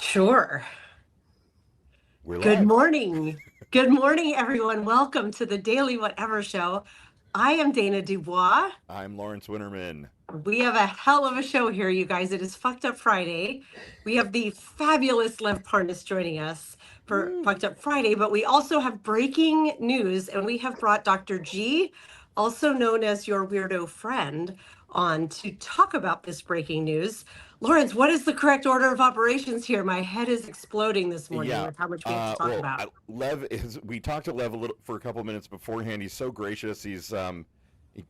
Sure. We're Good live. morning. Good morning, everyone. Welcome to the Daily Whatever Show. I am Dana Dubois. I'm Lawrence Winterman. We have a hell of a show here, you guys. It is Fucked Up Friday. We have the fabulous Lev Parnas joining us for Woo. Fucked Up Friday, but we also have breaking news, and we have brought Dr. G, also known as your weirdo friend, on to talk about this breaking news. Lawrence, what is the correct order of operations here? My head is exploding this morning Yeah. with how much we have to talk about. Lev is. We talked to Lev a little for a couple minutes beforehand. He's so gracious. He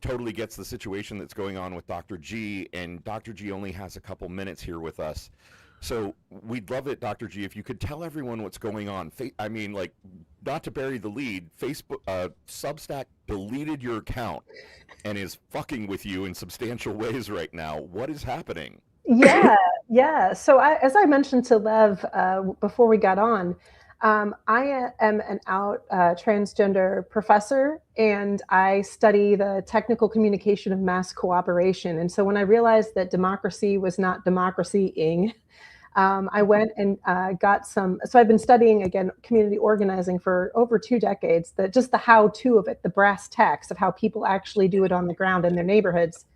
totally gets the situation that's going on with Dr. G, and Dr. G only has a couple minutes here with us. So we'd love it, Dr. G, if you could tell everyone what's going on. I mean, like, not to bury the lead, Facebook, Substack deleted your account and is fucking with you in substantial ways right now. What is happening? Yeah, yeah. So as I mentioned to Lev before we got on, I am an out transgender professor, and I study the technical communication of mass cooperation. And so when I realized that democracy was not democracy-ing, I went and got some. So I've been studying, again, community organizing for over 2 decades, just the how-to of it, the brass tacks of how people actually do it on the ground in their neighborhoods.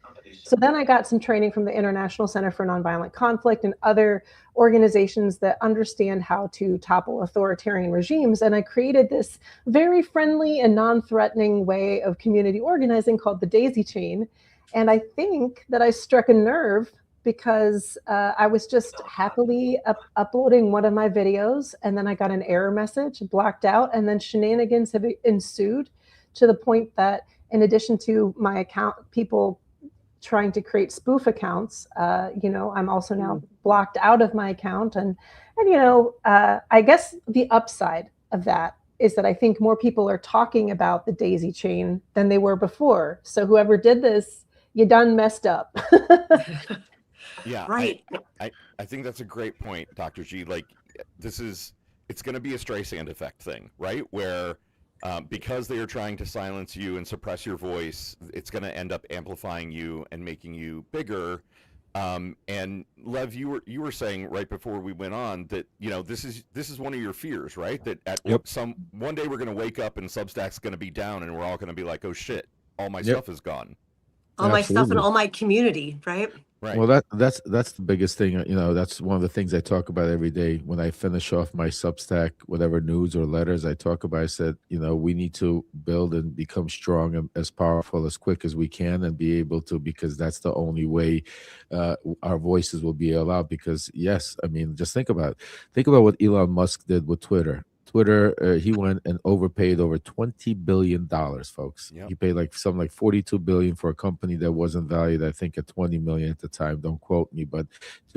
So then I got some training from the International Center for Nonviolent Conflict and other organizations that understand how to topple authoritarian regimes. And I created this very friendly and non-threatening way of community organizing called the Daisy Chain. And I think that I struck a nerve because I was just happily uploading one of my videos, and then I got an error message, blacked out, and then shenanigans have ensued to the point that in addition to my account, people trying to create spoof accounts, I'm also now blocked out of my account. And I guess the upside of that is that I think more people are talking about the daisy chain than they were before. So whoever did this, you done messed up. Yeah, Right. I think that's a great point, Dr. G. Like, it's going to be a Streisand effect thing, right? Where because they are trying to silence you and suppress your voice, it's going to end up amplifying you and making you bigger. And Lev, you were saying right before we went on that this is one of your fears, right? That at one day we're going to wake up and Substack's going to be down and we're all going to be like, oh shit, all my stuff is gone. All my stuff and Absolutely. all my community, right? Right. Well, that's the biggest thing. That's one of the things I talk about every day when I finish off my Substack, whatever news or letters I talk about. I said, we need to build and become strong and as powerful as quick as we can, and be able to, because that's the only way our voices will be allowed. Because yes, I mean, just think about what Elon Musk did with Twitter. He went and overpaid over $20 billion, folks. Yep. He paid like $42 billion for a company that wasn't valued, I think, at 20 million at the time. Don't quote me, but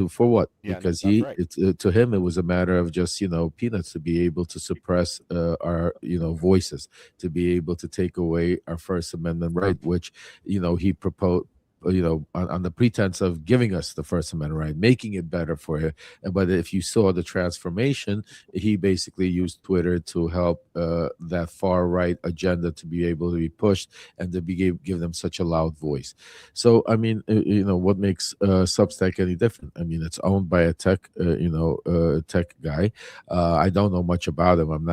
for what? Yeah, Because that's right. to him, it was a matter of just peanuts, to be able to suppress our voices, to be able to take away our First Amendment right, which he proposed, on the pretense of giving us the First Amendment right, making it better for him. But if you saw the transformation, he basically used Twitter to help that far right agenda to be able to be pushed and to give them such a loud voice. So I mean, what makes Substack any different? I mean, it's owned by a tech guy. I don't know much about him. I'm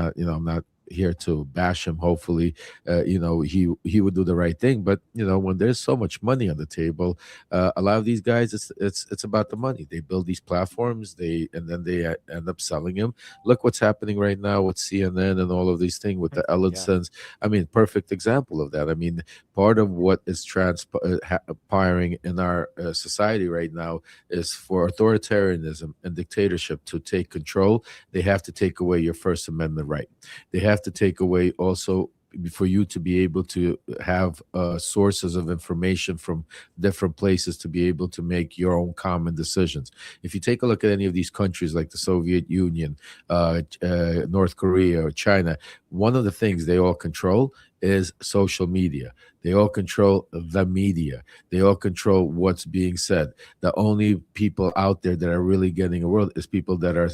not here to bash him. Hopefully, he would do the right thing. But when there's so much money on the table, a lot of these guys, it's about the money. They build these platforms, and then they end up selling them. Look what's happening right now with CNN and all of these things with the Ellidsons. I mean, perfect example of that. I mean, part of what is transpiring in our society right now is for authoritarianism and dictatorship to take control. They have to take away your First Amendment right. They have to take away also for you to be able to have sources of information from different places to be able to make your own common decisions. If you take a look at any of these countries like the Soviet Union, North Korea, or China, one of the things they all control is social media. They all control the media. They all control what's being said. The only people out there that are really getting a world is people that are,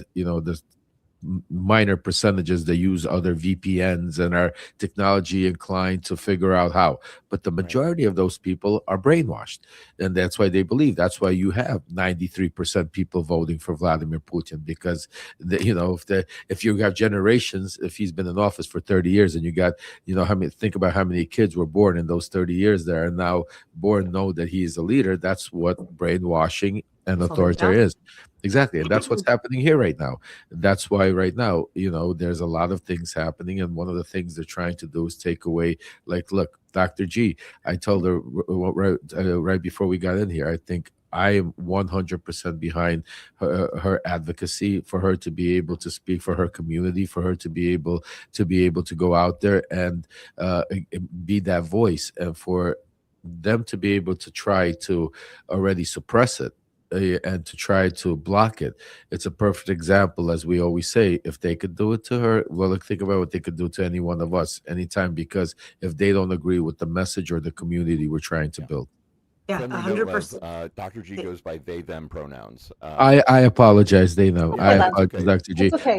minor percentages that use other VPNs and are technology inclined to figure out how. But the majority of those people are brainwashed, and that's why they believe. That's why you have 93% people voting for Vladimir Putin, because if you have generations, if he's been in office for 30 years, and you got think about how many kids were born in those 30 years there, and now born know that he is a leader. That's what brainwashing and authoritarian is. Exactly. And that's what's happening here right now. That's why right now, there's a lot of things happening. And one of the things they're trying to do is take away, like, look, Dr. G, I told her right before we got in here, I think I am 100% behind her advocacy, for her to be able to speak for her community, for her to be able to go out there and be that voice, and for them to be able to try to already suppress it and to try to block it. It's a perfect example, as we always say, if they could do it to her, well, think about what they could do to any one of us anytime, because if they don't agree with the message or the community we're trying to build. Yeah, 100%. Dr. G goes by they, them pronouns. I apologize. They know. I apologize, Dr. G. Okay.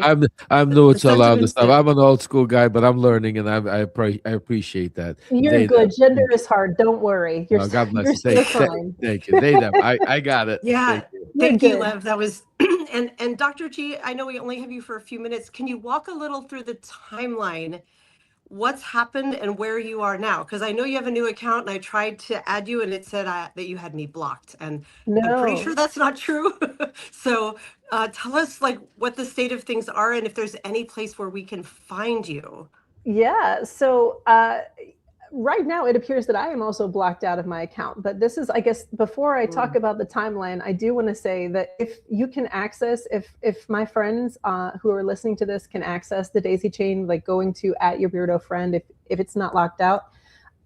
I'm new to a lot of this stuff. I'm an old school guy, but I'm learning, and I appreciate that. You're they, good. them. Gender is hard. Don't worry. You're, God bless you're you. still fine. Thank you. They, them. I got it. Yeah. Thank you, Lev. That was and Dr. G, I know we only have you for a few minutes. Can you walk a little through the timeline? What's happened and where you are now? Because I know you have a new account, and I tried to add you, and it said that you had me blocked, and I'm pretty sure that's not true. So tell us what the state of things are, and if there's any place where we can find you. Yeah. So right now it appears that I am also blocked out of my account, but this is, I guess, before I talk about the timeline, I do want to say that if you can access, if my friends who are listening to this can access the daisy chain, like going to @YourWeirdoFriend, if it's not locked out,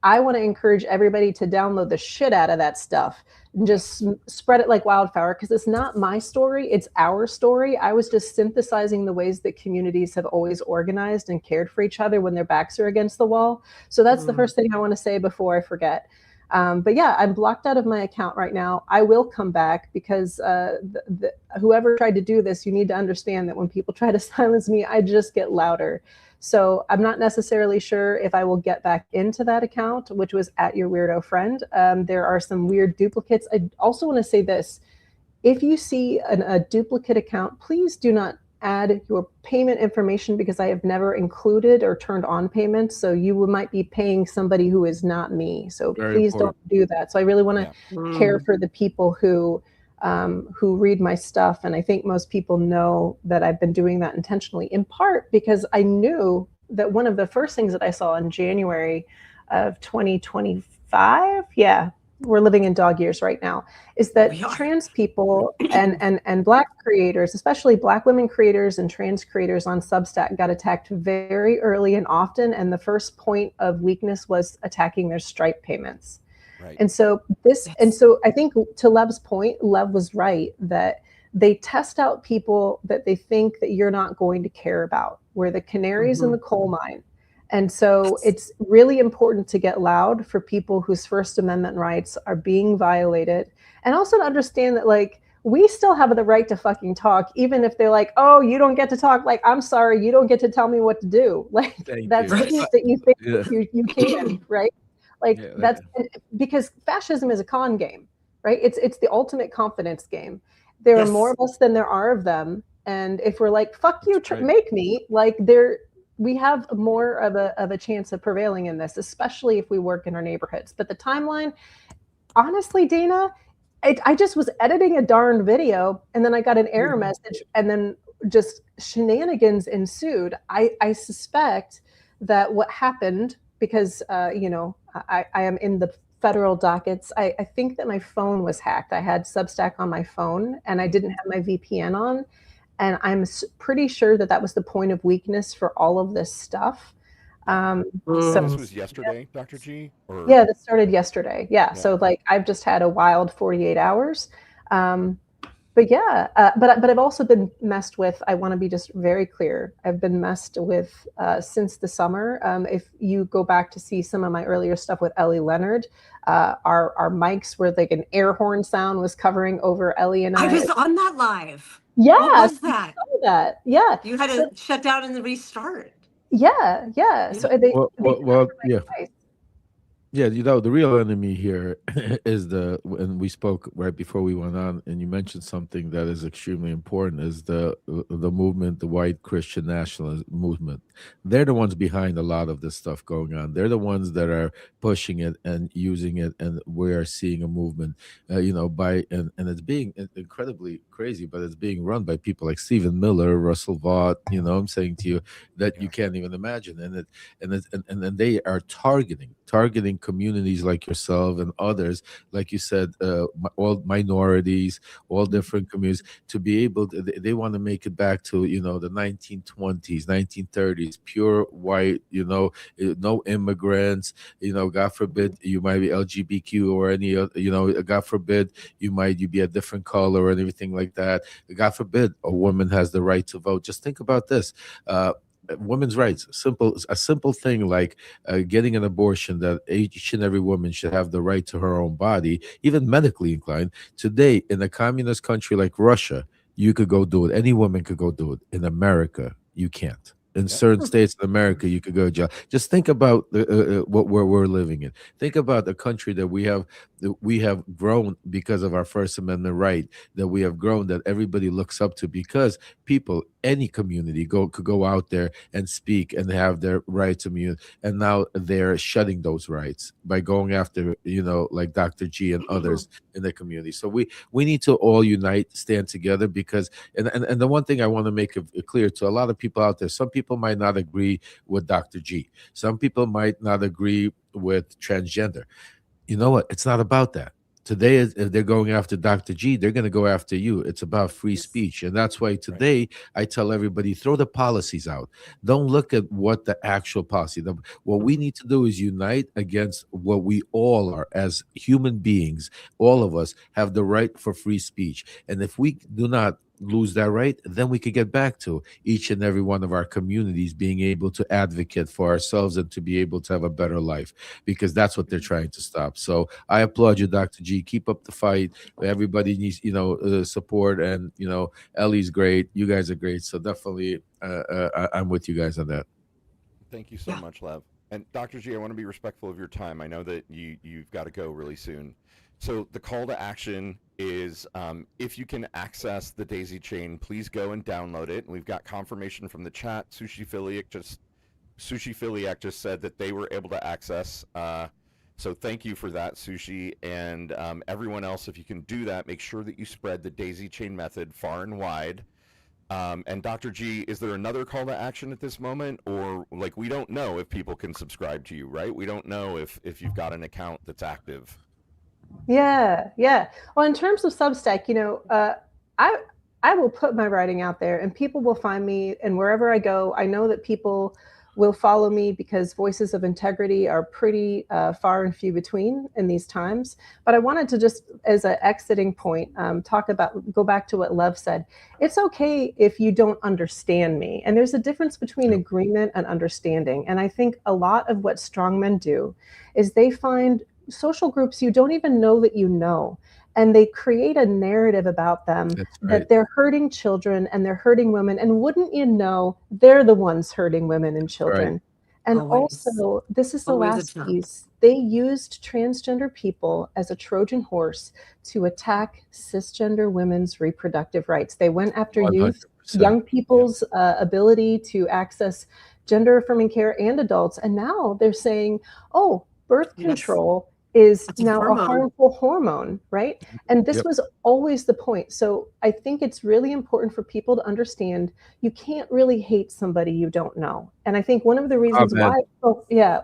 I want to encourage everybody to download the shit out of that stuff and just spread it like wildfire, because it's not my story, it's our story. I was just synthesizing the ways that communities have always organized and cared for each other when their backs are against the wall. So that's the first thing I want to say before I forget. But yeah, I'm blocked out of my account right now. I will come back, because whoever tried to do this, you need to understand that when people try to silence me, I just get louder. So I'm not necessarily sure if I will get back into that account, which was @YourWeirdoFriend. There are some weird duplicates. I also want to say this. If you see a duplicate account, please do not add your payment information, because I have never included or turned on payments. So you might be paying somebody who is not me. So please don't do that. So I really want to care for the people who read my stuff. And I think most people know that I've been doing that intentionally, in part because I knew that one of the first things that I saw in January of 2025, we're living in dog years right now, is that trans people and Black creators, especially Black women creators and trans creators on Substack, got attacked very early and often. And the first point of weakness was attacking their Stripe payments. Right. And so I think, to Lev's point, Lev was right that they test out people that they think that you're not going to care about. We're the canaries in the coal mine. And so it's really important to get loud for people whose First Amendment rights are being violated. And also to understand that, we still have the right to fucking talk, even if they're like, oh, you don't get to talk. I'm sorry, you don't get to tell me what to do. That's that you think you can, right? That's because fascism is a con game, right? It's the ultimate confidence game. There are more of us than there are of them. And if we're like, fuck you, make me, we have more of a chance of prevailing in this, especially if we work in our neighborhoods. But the timeline, honestly, Dana, I just was editing a darn video, and then I got an error message, and then just shenanigans ensued. I suspect that what happened, because I am in the federal dockets. I think that my phone was hacked. I had Substack on my phone, and I didn't have my VPN on. And I'm pretty sure that was the point of weakness for all of this stuff. So this was yesterday, Dr. G? Yeah, this started yesterday. Yeah. So I've just had a wild 48 hours. But I've also been messed with. I want to be just very clear. I've been messed with since the summer. If you go back to see some of my earlier stuff with Ellie Leonard, our mics where an air horn sound was covering over Ellie and I. I was on that live. Yeah, What was so I that? saw that. Yeah. You had So to shut down and then restart. yeah, yeah. So Yeah. they Well, passed yeah. my advice. Yeah, the real enemy here is and we spoke right before we went on, and you mentioned something that is extremely important is the movement, the white Christian nationalist movement. They're the ones behind a lot of this stuff going on. They're the ones that are pushing it and using it, and we are seeing a movement, and it's being incredibly crazy, but it's being run by people like Stephen Miller, Russell Vaught. I'm saying to you that you Yeah. can't even imagine, and they are targeting communities like yourself and others, like you said, all minorities, all different communities, to be able to, they want to make it back to the 1920s, 1930s, pure white, no immigrants, god forbid you might be LGBTQ or any other, god forbid you be a different color and everything like that. God forbid a woman has the right to vote. Just think about this. Women's rights, a simple thing like getting an abortion, that each and every woman should have the right to her own body, even medically inclined. Today, in a communist country like Russia, you could go do it. Any woman could go do it. In America, you can't. In Yep. certain states in America, you could go to jail. Just think about what where we're living in. Think about the country that we have grown because of our First Amendment right, that we have grown, that everybody looks up to, because people, any community, could go out there and speak and have their rights immune, and now they're shutting those rights by going after like Dr. G and others in the community. So we need to all unite, stand together, because and the one thing I want to make it clear to a lot of people out there, some people might not agree with Dr. G, some people might not agree with transgender. You know what? It's not about that. Today, if they're going after Dr. G, they're going to go after you. It's about free Yes. speech. And that's why Right. today I tell everybody, throw the policies out. Don't look at what the actual policy. What we need to do is unite against what we all are as human beings. All of us have the right for free speech. And if we do not lose that right, then we could get back to each and every one of our communities being able to advocate for ourselves and to be able to have a better life, because that's what they're trying to stop. So I applaud you, Dr. G. Keep up the fight. Everybody needs, support, and Ellie's great. You guys are great. So definitely, I'm with you guys on that. Thank you so Yeah. much, Lev. And Dr. G, I want to be respectful of your time. I know that you've got to go really soon. So the call to action is, if you can access the Daisy Chain, please go and download it. And we've got confirmation from the chat. Sushi Philiac just said that they were able to access. So thank you for that, Sushi. And everyone else, if you can do that, make sure that you spread the Daisy Chain method far and wide. And Dr. G, is there another call to action at this moment? Or, like, we don't know if people can subscribe to you, right? We don't know if you've got an account that's active. Yeah, yeah. Well, in terms of Substack, I I will put my writing out there, and people will find me. And wherever I go, I know that people will follow me, because voices of integrity are pretty far and few between in these times. But I wanted to just, as an exiting point, go back to what Lev said. It's okay if you don't understand me, and there's a difference between agreement and understanding. And I think a lot of what strongmen do is they find social groups you don't even know that you know, and they create a narrative about them That's right. that they're hurting children and they're hurting women, and wouldn't you know, they're the ones hurting women and Right. children. And Always. also, this is the Always a last trap. piece, they used transgender people as a Trojan horse to attack cisgender women's reproductive rights. They went after youth, 100%. young people's ability to access gender affirming care, and adults. And now they're saying, oh, birth Yes. control is That's a now a hormone. harmful hormone, right? And this Yep. was always the point. So I think it's really important for people to understand you can't really hate somebody you don't know. And I think one of the reasons Amen.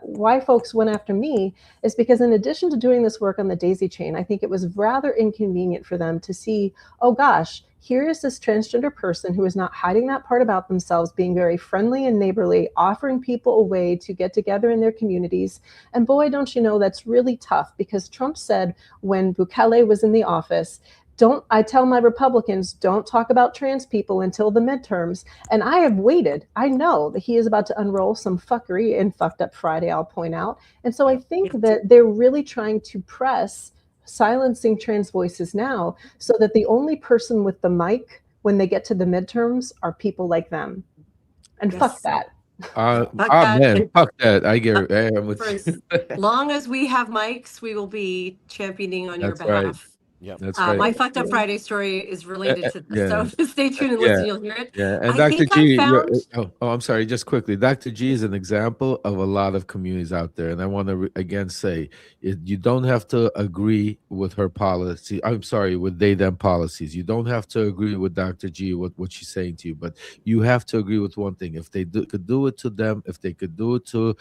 why folks went after me is because, in addition to doing this work on the Daisy Chain, I think it was rather inconvenient for them to see, oh gosh, here is this transgender person who is not hiding that part about themselves, being very friendly and neighborly, offering people a way to get together in their communities. And boy, don't you know, that's really tough, because Trump said when Bukele was in the office, I tell my Republicans, don't talk about trans people until the midterms. And I have waited. I know that he is about to unroll some fuckery in Fucked Up Friday, I'll point out. And so I think Yes. that they're really trying to press silencing trans voices now, so that the only person with the mic when they get to the midterms are people like them. And fuck Yes. that. Fuck that. Man, And fuck that. I get it. for as long as we have mics, we will be championing on your That's right. behalf. Yep. That's right. My fucked up Friday story is related to this, Yeah. so stay tuned and listen. You'll hear it. Yeah, and I Dr. think G, I found. I'm sorry, just quickly. Dr. G is an example of a lot of communities out there, and I want to again say, you don't have to agree with her policy. I'm sorry, with they them policies. You don't have to agree with Dr. G with what she's saying to you, but you have to agree with one thing: if they could do it to them, if they could do it to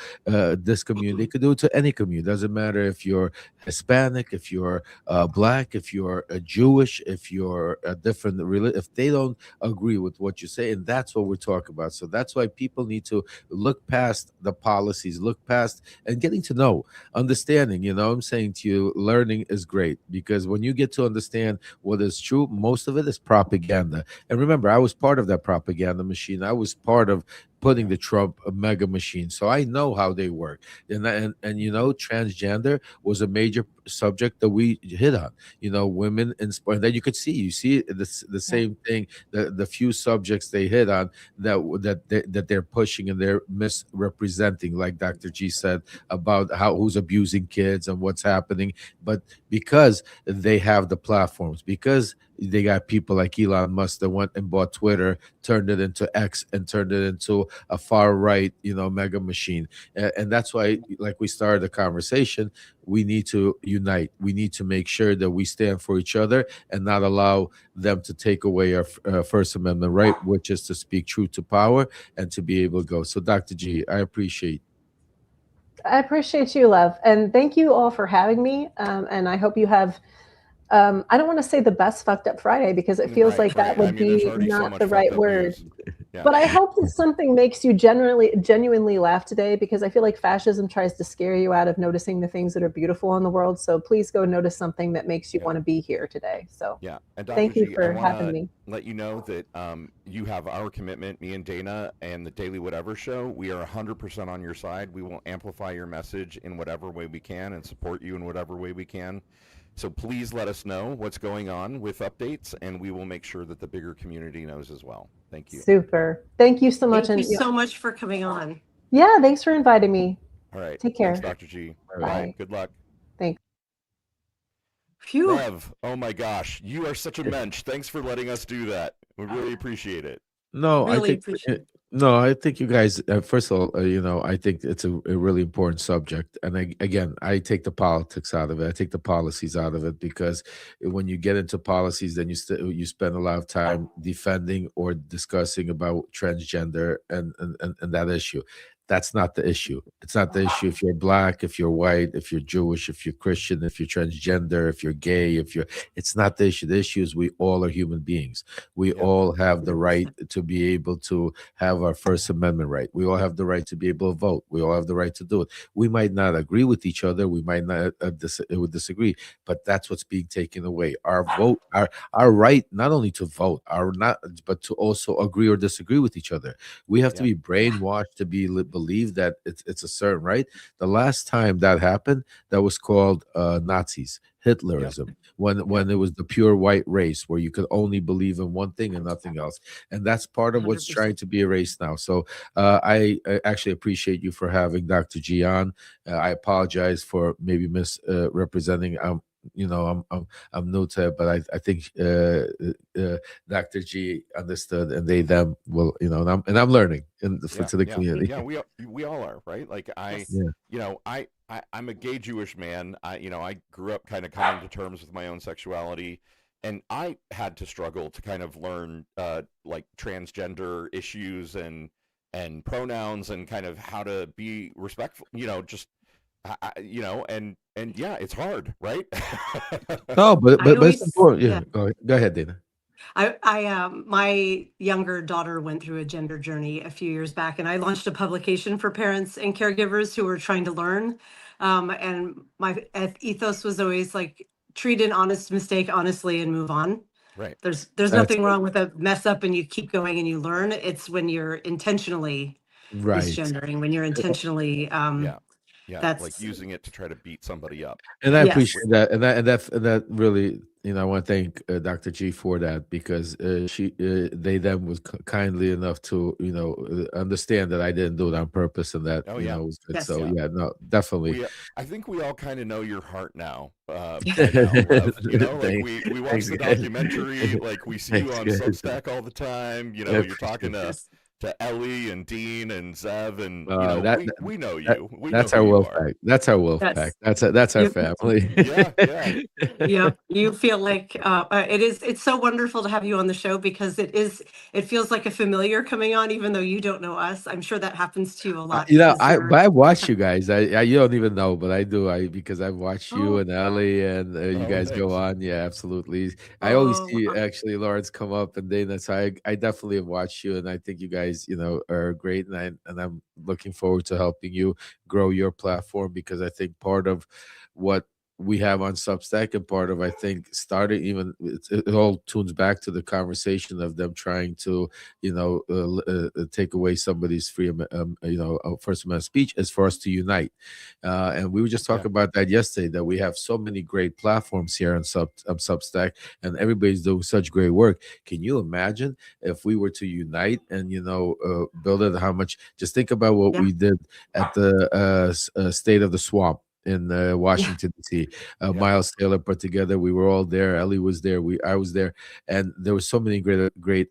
this community, they could do it to any community. Doesn't matter if you're Hispanic, if you're black, if you're Jewish, if you're a different religion, if they don't agree with what you say, and that's what we're talking about. So that's why people need to look past the policies, look past and getting to know, understanding. I'm saying to you, learning is great, because when you get to understand what is true, most of it is propaganda. And remember, I was part of that propaganda machine. I was part of putting the Trump mega machine, so I know how they work. And transgender was a major subject that we hit on. Women in sport. And then you see the same thing. The few subjects they hit on that they're pushing and they're misrepresenting, like Dr. G said about who's abusing kids and what's happening. But because they have the platforms, because they got people like Elon Musk that went and bought Twitter, turned it into X, and turned it into a far right, mega machine. And that's why, like we started the conversation, we need to unite. We need to make sure that we stand for each other and not allow them to take away our First Amendment right, which is to speak truth to power and to be able to go. So, Dr. G, I appreciate you, Lev. And thank you all for having me. And I hope you have, I don't want to say the best fucked up Friday, because it feels like that would be not the right word. Yeah. But I hope that something makes you genuinely laugh today, because I feel like fascism tries to scare you out of noticing the things that are beautiful in the world. So please go notice something that makes you want to be here today. So and thank you for having me. Let you know that you have our commitment, me and Dana and the Daily Whatever Show. We are 100% on your side. We will amplify your message in whatever way we can and support you in whatever way we can. So please let us know what's going on with updates, and we will make sure that the bigger community knows as well. Thank you. Super. Thank you so much. Thank you so much for coming on. Yeah, thanks for inviting me. All right. Take care. Thanks, Dr. G. Bye. Good luck. Thanks. Phew. Lev, oh my gosh, you are such a mensch. Thanks for letting us do that. We really appreciate it. No, really I think you guys, first of all, I think it's a really important subject. And I take the politics out of it. I take the policies out of it, because when you get into policies, then you spend a lot of time defending or discussing about transgender and that issue. That's not the issue. It's not the issue if you're black, if you're white, if you're Jewish, if you're Christian, if you're transgender, if you're gay, it's not the issue. The issue is we all are human beings. We all have the right to be able to have our First Amendment right. We all have the right to be able to vote. We all have the right to do it. We might not agree with each other. We might not disagree, but that's what's being taken away. Our vote, our right, not only to vote, but to also agree or disagree with each other. We have to be brainwashed to believe that it's a certain right. The last time that happened, that was called Nazis, Hitlerism, when it was the pure white race, where you could only believe in one thing and nothing else. And that's part of what's 100%. trying to be erased now. So I actually appreciate you for having Dr. G on. I apologize for maybe misrepresenting. I'm new to it, but I think Dr. G understood, and they them will, and I'm learning to the community. Yeah, we all are, right? Like I'm a gay Jewish man. I grew up kind of coming to terms with my own sexuality, and I had to struggle to kind of learn like transgender issues and pronouns and kind of how to be respectful. And yeah, it's hard, right? No, but it's important. Yeah, go ahead, Dana. My younger daughter went through a gender journey a few years back, and I launched a publication for parents and caregivers who were trying to learn. And my ethos was always like, treat an honest mistake honestly and move on. Right. There's nothing wrong with a mess up and you keep going and you learn. It's when you're intentionally misgendering, when you're intentionally that's like using it to try to beat somebody up. And I appreciate that, and that really I want to thank Dr. G for that, because they then was kindly enough to, understand that I didn't do it on purpose, and that, Oh yeah, was good. Yes. So yeah. yeah, no, definitely. I think we all kind of know your heart now, by now, Lev. Like Thanks, we watched thanks, the guys. documentary. Like we see you Thanks, on guys. Substack all the time. I You're appreciate talking it. Yes. to Ellie and Dean and Zev, and That, we know that you. We know that's who our you wolf are. pack. That's our wolf pack. Yes. That's our You, family. Yeah, yeah. Yep, you feel like it's so wonderful to have you on the show, because it feels like a familiar coming on, even though you don't know us. I'm sure that happens to you a lot because you're I watch you guys. You don't even know, but I do. Because I've watched you oh and Ellie, and you Oh, guys go thanks. on. Yeah, absolutely. I always oh see actually Lawrence come up and Dana. So I definitely have watched you, and I think you guys, are great, and I'm looking forward to helping you grow your platform, because I think part of what we have on Substack, and part of, I think, starting, even it all tunes back to the conversation of them trying to, take away somebody's freedom, First Amendment speech, is for us to unite. And we were just Yeah. talking about that yesterday, that we have so many great platforms here on Substack, and everybody's doing such great work. Can you imagine if we were to unite and, build it? How much? Just think about what yeah, we did at the State of the Swamp in yeah, Washington D.C. Yeah. Miles Taylor put together. We were all there. Ellie was there. I was there, and there were so many great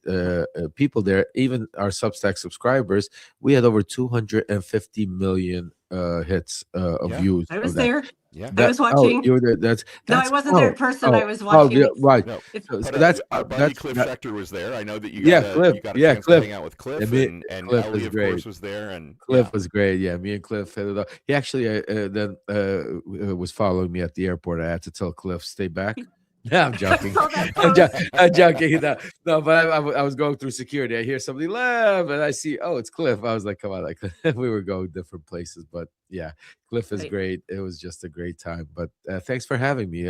people there. Even our Substack subscribers, we had over 250 million hits of Yeah. views I of was that. there. Yeah. I was You watching. were there. That's No, I that's wasn't there oh in person. I oh was oh yeah, watching. right. No, If So but that's our buddy that's Cliff that. Schechter was there. I know that Yeah, Cliff. you got a Yeah, chance to Cliff. hang out with And Cliff, me, and Cliff Ellie, is of great. course, was there, and Cliff was great. Yeah, me and Cliff hit it up. He actually then was following me at the airport. I had to tell Cliff, stay back. No, I'm I joking. saw that I'm, post. I'm joking. No, but I was going through security. I hear somebody laugh, and I see, oh, it's Cliff. I was like, come on, like we were going different places, but yeah, Cliff is Right. great. It was just a great time. But thanks for having me.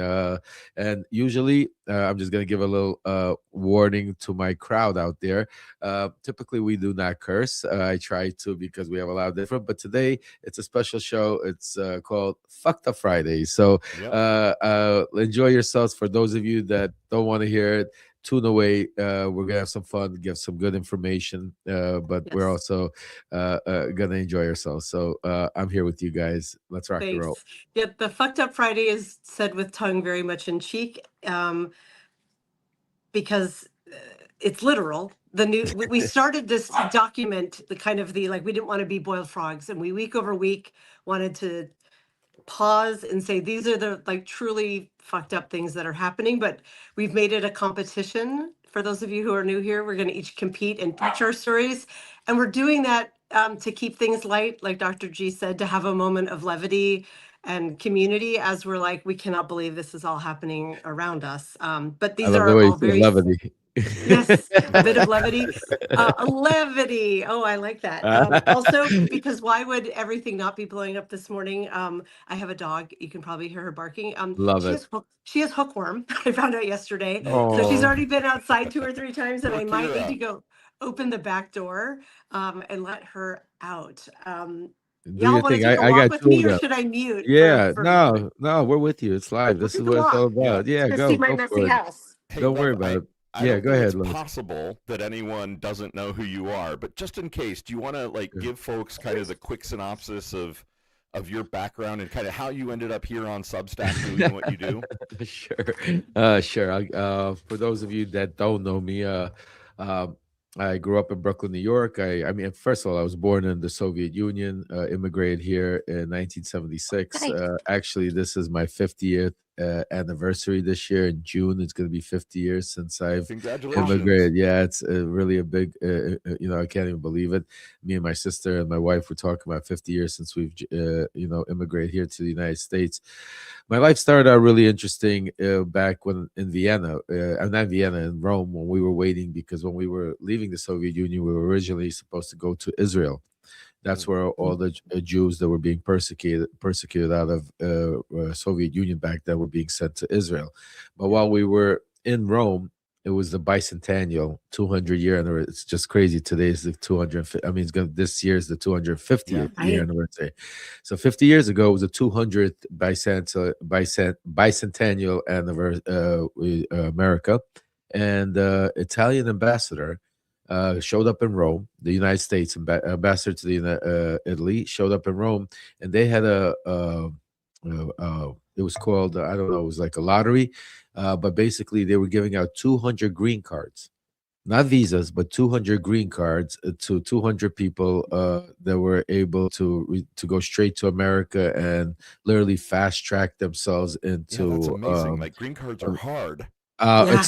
And usually, I'm just gonna give a little warning to my crowd out there. Typically, we do not curse. I try to, because we have a lot of different. But today, it's a special show. It's called Fucked Up Friday. So yep. enjoy yourselves. For those of you that don't want to hear it, tune away. We're gonna have some fun, give some good information, but we're Yes. also gonna enjoy ourselves. So I'm here with you guys. Let's rock and roll. Thanks. Yeah, the fucked up Friday is said with tongue very much in cheek, because it's literal. We started this to document the kind of the, like, we didn't want to be boiled frogs, and we week over week wanted to pause and say these are the, like, truly fucked up things that are happening. But we've made it a competition. For those of you who are new here, we're going to each compete and pitch our stories, and we're doing that to keep things light, like Dr. G said, to have a moment of levity and community, as we're like, we cannot believe this is all happening around us. But I these love the are way you all say very levity. Yes, a bit of levity. A levity. Oh, I like that. Also, because why would everything not be blowing up this morning? I have a dog. You can probably hear her barking. Love it. She has hookworm. I found out yesterday. Oh So she's God. Oh, already been outside 2 or 3 times, and I Hook might her need to up. go open the back door and let her out. do Y'all your want to thing. take a I walk got with two of me, or them. should I mute Yeah, for no, we're with you. It's live. we'll This is take a what it's all walk. Yeah. about. Yeah, Go see my go messy for it. house. Hey, Don't worry Lev, about it. I Yeah, don't go think ahead, it's Lewis. possible that anyone doesn't know who you are, but just in case, do you want to give folks kind of the quick synopsis of your background and kind of how you ended up here on Substack doing what you do? Sure. For those of you that don't know me, um, I grew up in Brooklyn, New York. I mean, first of all, I was born in the Soviet Union, immigrated here in 1976. Nice. Actually, this is my 50th anniversary this year. In June, it's going to be 50 years since I've Congratulations. immigrated. Yeah, it's really a big, I can't even believe it. Me and my sister and my wife were talking about 50 years since we've, immigrated here to the United States. My life started out really interesting back when in Vienna, not Vienna, in Rome, when we were waiting, because when we were leaving the Soviet Union, we were originally supposed to go to Israel. That's Mm. where all the Jews that were being persecuted out of Soviet Union back then were being sent to Israel. But Yeah. while we were in Rome, it was the bicentennial 200-year anniversary. It's just crazy. Today is the 250. I mean, this year is the 250th Yeah. year Right. anniversary. So 50 years ago, it was the 200th bicentennial anniversary, America. And Italian ambassador showed up in Rome. The United States ambassador to Italy showed up in Rome, and they had it was called, I don't know, it was like a lottery, but basically they were giving out 200 green cards, not visas, but 200 green cards to 200 people that were able to go straight to America and literally fast track themselves Yeah, that's into amazing. Like green cards are hard. Yeah.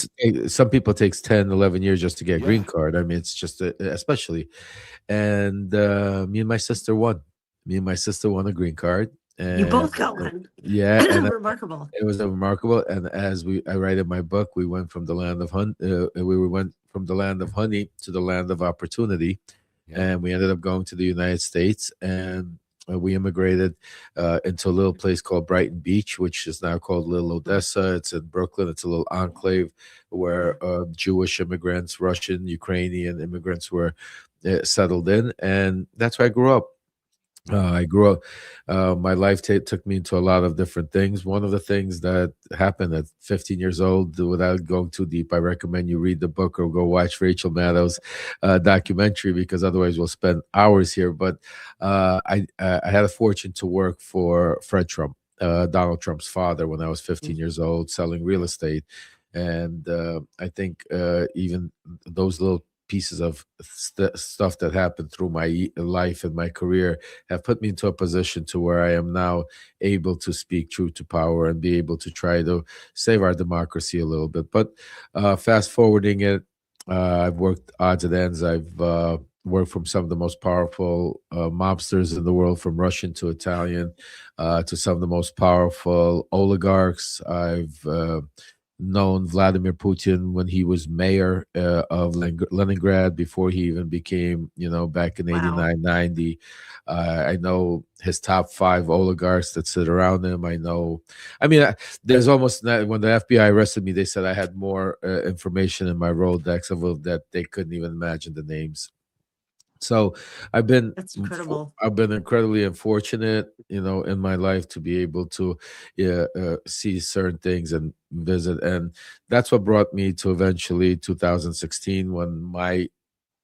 some people takes 10, 11 years just to get a Yeah. green card. I mean, it's just especially. And me and my sister won. Me and my sister won a green card. You both And got one. yeah, and Remarkable. it was a remarkable. And as I write in my book, we went from the land of went from the land of honey to the land of opportunity, Yeah. and we ended up going to the United States, and we immigrated into a little place called Brighton Beach, which is now called Little Odessa. It's in Brooklyn. It's a little enclave where Jewish immigrants, Russian, Ukrainian immigrants were settled in, and that's where I grew up. I grew up. My life took me into a lot of different things. One of the things that happened at 15 years old, without going too deep, I recommend you read the book or go watch Rachel Maddow's documentary, because otherwise we'll spend hours here. But I had a fortune to work for Fred Trump, Donald Trump's father, when I was 15 years old, selling real estate. And I think even those little pieces of stuff that happened through my life and my career have put me into a position to where I am now able to speak truth to power and be able to try to save our democracy a little bit. But fast forwarding it, I've worked odds and ends. I've worked from some of the most powerful mobsters in the world, from Russian to Italian, to some of the most powerful oligarchs. I've known Vladimir Putin when he was mayor of Leningrad, before he even became, back in Wow. 89, 90. I know his top 5 oligarchs that sit around him. There's almost when the FBI arrested me, they said I had more information in my Rolodex of that they couldn't even imagine the names. So I've been That's incredible. I've been incredibly unfortunate, in my life to be able to see certain things and visit, and that's what brought me to eventually 2016, when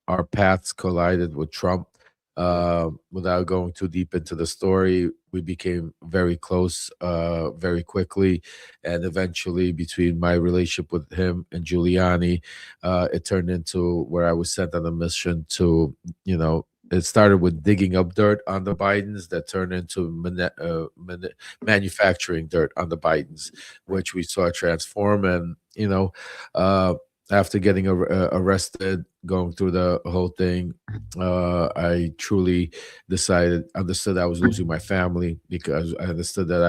our paths collided with Trump. Without going too deep into the story, we became very close very quickly. And eventually, between my relationship with him and Giuliani, it turned into where I was sent on a mission to, it started with digging up dirt on the Bidens, that turned into manufacturing dirt on the Bidens, which we saw transform. And, after getting arrested, going through the whole thing, I truly understood I was losing my family, because I understood that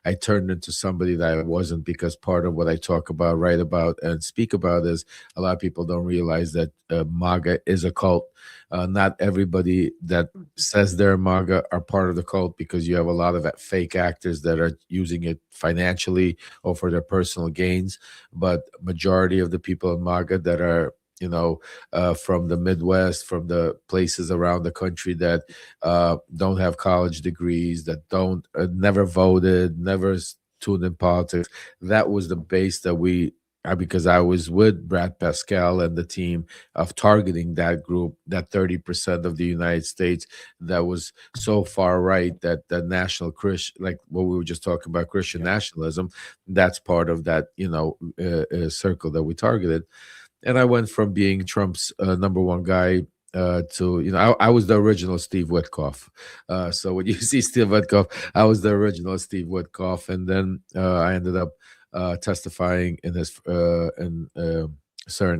I turned into somebody that I wasn't, because part of what I talk about, write about, and speak about is a lot of people don't realize that MAGA is a cult. Not everybody that says they're MAGA are part of the cult, because you have a lot of fake actors that are using it financially or for their personal gains. But majority of the people in MAGA that are, from the Midwest, from the places around the country that don't have college degrees, that don't never voted, never tuned in politics. That was the base that because I was with Brad Pascal and the team of targeting that group, that 30% of the United States that was so far right that the national Christian, like what we were just talking about, Christian nationalism, that's part of that, circle that we targeted. And I went from being Trump's number one guy to, I was the original Steve Witkoff. So when you see Steve Witkoff, I was the original Steve Witkoff. And then I ended up testifying in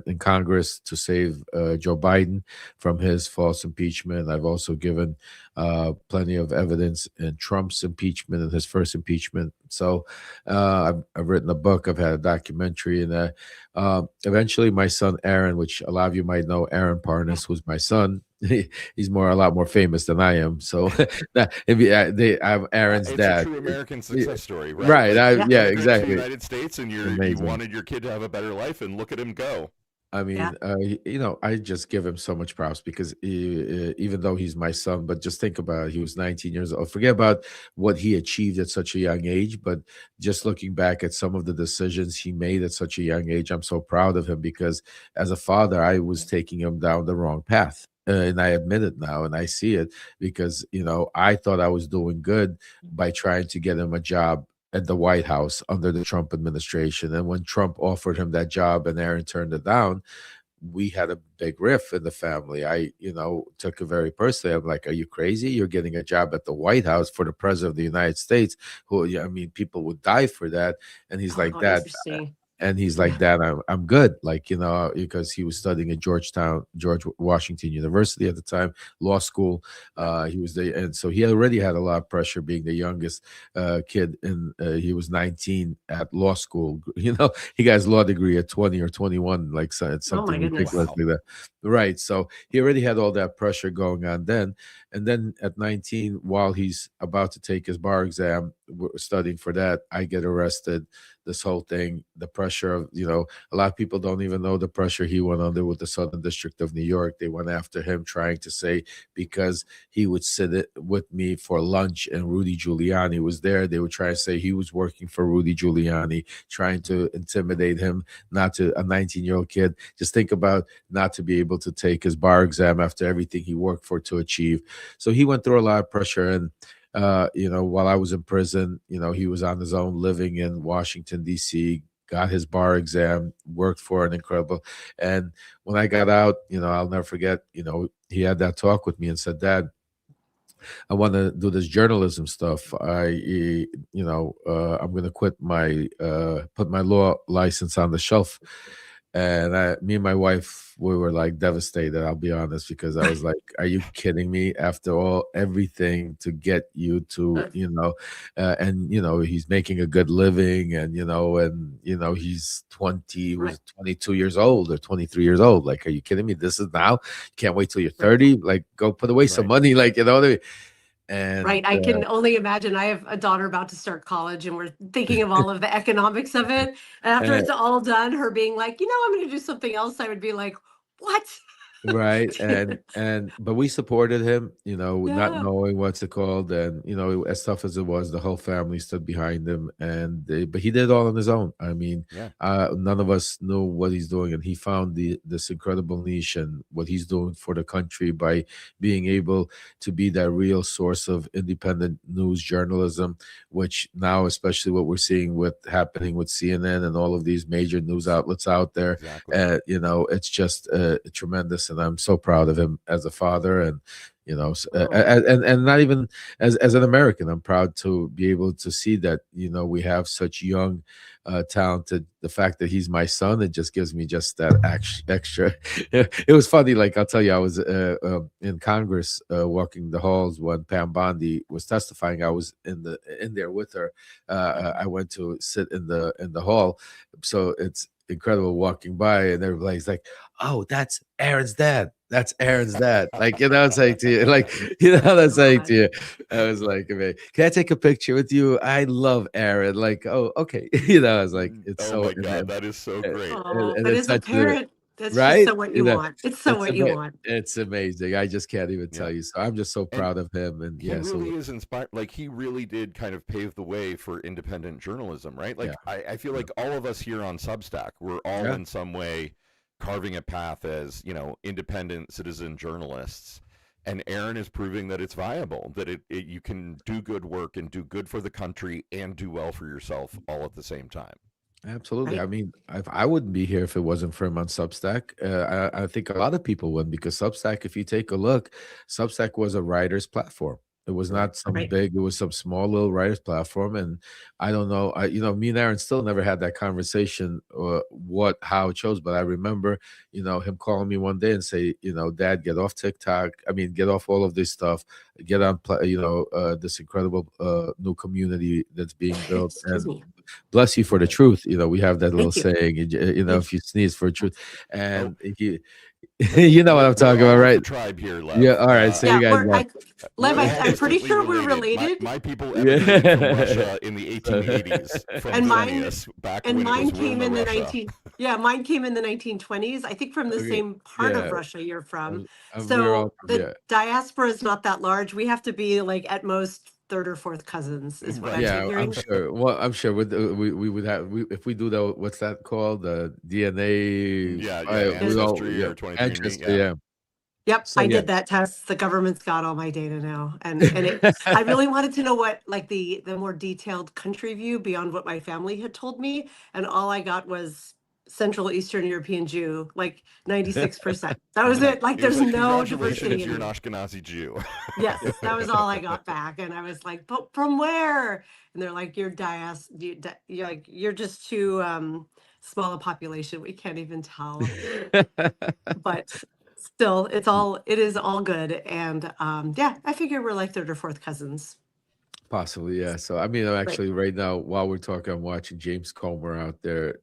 in Congress to save Joe Biden from his false impeachment. I've also given plenty of evidence in Trump's impeachment and his first impeachment. So I've written a book, I've had a documentary, and eventually my son Aaron, which a lot of you might know, Aaron Yeah. Parnas, was my son. He's a lot more famous than I am. So I'm Aaron's It's dad. a true American success story, right? Right. Like, Yeah. you Yeah, immigrant to the exactly. United States, and you Amazing. wanted your kid to have a better life, and look at him go. I Yeah. mean, I just give him so much props because even though he's my son, but just think about it, he was 19 years old. Forget about what he achieved at such a young age, but just looking back at some of the decisions he made at such a young age, I'm so proud of him because as a father, I was taking him down the wrong path. And I admit it now, and I see it because I thought I was doing good by trying to get him a job at the White House under the Trump administration. And when Trump offered him that job and Aaron turned it down, we had a big riff in the family. I took it very personally. I'm like, are you crazy? You're getting a job at the White House for the president of the United States, who, yeah, I mean, people would die for that. And he's like, Oh, that. interesting. And he's Yeah. like, Dad, I'm good. Like, because he was studying at George Washington University at the time, law school. He was there. And so he already had a lot of pressure being the youngest kid. And he was 19 at law school. He got his law degree at 20 or 21, like it's Oh my something goodness. ridiculous like that. Right. So he already had all that pressure going on then. And then at 19, while he's about to take his bar exam, studying for that, I get arrested. This whole thing, the pressure of, a lot of people don't even know the pressure he went under with the Southern District of New York. They went after him trying to say because he would sit with me for lunch and Rudy Giuliani was there, they would try to say he was working for Rudy Giuliani, trying to intimidate him, not to a 19-year-old kid. Just think about not to be able to take his bar exam after everything he worked for to achieve. So he went through a lot of pressure. And while I was in prison, he was on his own living in Washington, D.C., got his bar exam, worked for an incredible. And when I got out, I'll never forget, he had that talk with me and said, Dad, I want to do this journalism stuff. I'm going to put my law license on the shelf. And me and my wife, we were like devastated, I'll be honest, because I was like, are you kidding me? After everything to get you to, he's making a good living and he's 20, Right. was 22 years old or 23 years old. Like, are you kidding me? This is now? Can't wait till you're 30. Like, go put away some Right. money. Like, you know what I mean? And Right. I can only imagine. I have a daughter about to start college, and we're thinking of all of the economics of it. And after uh, it's all done, her being like, I'm going to do something else, I would be like, what? right. But we supported him, not Yeah. knowing what's it called. And as tough as it was, the whole family stood behind him. But he did it all on his own. I mean, Yeah. none of us knew what he's doing, and he found this incredible niche and what he's doing for the country by being able to be that real source of independent news journalism, which now, especially what we're seeing happening with CNN and all of these major news outlets out there, Exactly. it's just tremendous. And I'm so proud of him as a father, and Oh. and not even as an American. I'm proud to be able to see that we have such young, talented. The fact that he's my son, it just gives me just that extra. It was funny. Like, I'll tell you, I was in Congress walking the halls when Pam Bondi was testifying. I was in there with her. I went to sit in the hall, so it's incredible walking by, and everybody's like, "Oh, that's Aaron's dad. That's Aaron's dad." Like, it's like to you, like, that's like to you. I was like, "Man, can I take a picture with you? I love Aaron." Like, oh, okay. I was like, it's Oh so, my and God, then, that is so and, great. Oh, and but it's as a such a parent, that's just right. so what you want. It's so It's what you want. it's amazing. I just can't even tell Yeah. you. So I'm just so And proud of him. And he yeah, so really is inspired. Like, he really did kind of pave the way for independent journalism, right? Like, yeah, I feel like all of us here on Substack, we're all yeah. in some way carving a path as, independent citizen journalists. And Aaron is proving that it's viable, that you can do good work and do good for the country and do well for yourself all at the same time. Absolutely. I Right. mean, I wouldn't be here if it wasn't for him on Substack. I think a lot of people wouldn't, because Substack, if you take a look, Substack was a writer's platform. It was not some Right. big, it was some small little writers platform. And I don't know, me and Aaron still never had that conversation, how it chose. But I remember, him calling me one day and say, Dad, get off TikTok. I mean, get off all of this stuff, get on, this incredible new community that's being built. Excuse And me. bless you for the truth. We have that little Thank you. saying, Thank if you sneeze for truth. Oh, And you know what I'm talking we're all about, with the right? tribe here, Lev. Yeah. All right. So Yeah, you guys know. Lev, We're all I'm pretty distantly sure we're related. My people Yeah. emigrated from Russia in the 1880s from And mine- Vilnius, back And when it mine was came in Wilma, the Russia. mine came in the 1920s, I think from the Okay. same part of Yeah. Russia you're from. We're all So the yeah. diaspora is not that large. We have to be like at most third or fourth cousins is what I'm Right. Yeah, I'm figuring. sure. Well, I'm sure we would have if we do that. What's that called? The DNA. Yeah, We all Ancestry or 23andMe, ancestry. Yeah. Yep, So I yeah. did that test. The government's got all my data now, and I really wanted to know what like the more detailed country view beyond what my family had told me, and all I got was Central Eastern European Jew, like 96%. That was it. Like It was there's like, no congratulations, diversity you're an anymore. Ashkenazi Jew. Yes, that was all I got back, and I was like, "But from where?" And they're like, you're like you're just too small a population. We can't even tell." But still, it is all good, and yeah, I figure we're like third or fourth cousins. Possibly, yeah. So I mean, I'm actually right now while we're talking, I'm watching James Comer out there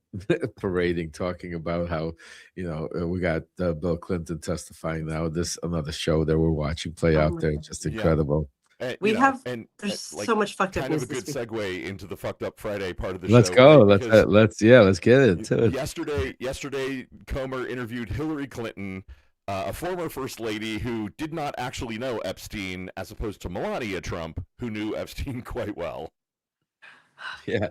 parading, talking about how we got Bill Clinton testifying now. This another show that we're watching play Oh out my there, God. just Yeah. incredible. And, We you know, have and there's like so much fucked up kind of news a good this week. segue into the Fucked Up Friday part of the Let's show. go. Right? Because Let's get into it. yesterday, Comer interviewed Hillary Clinton, a former first lady who did not actually know Epstein, as opposed to Melania Trump, who knew Epstein quite well. Yeah.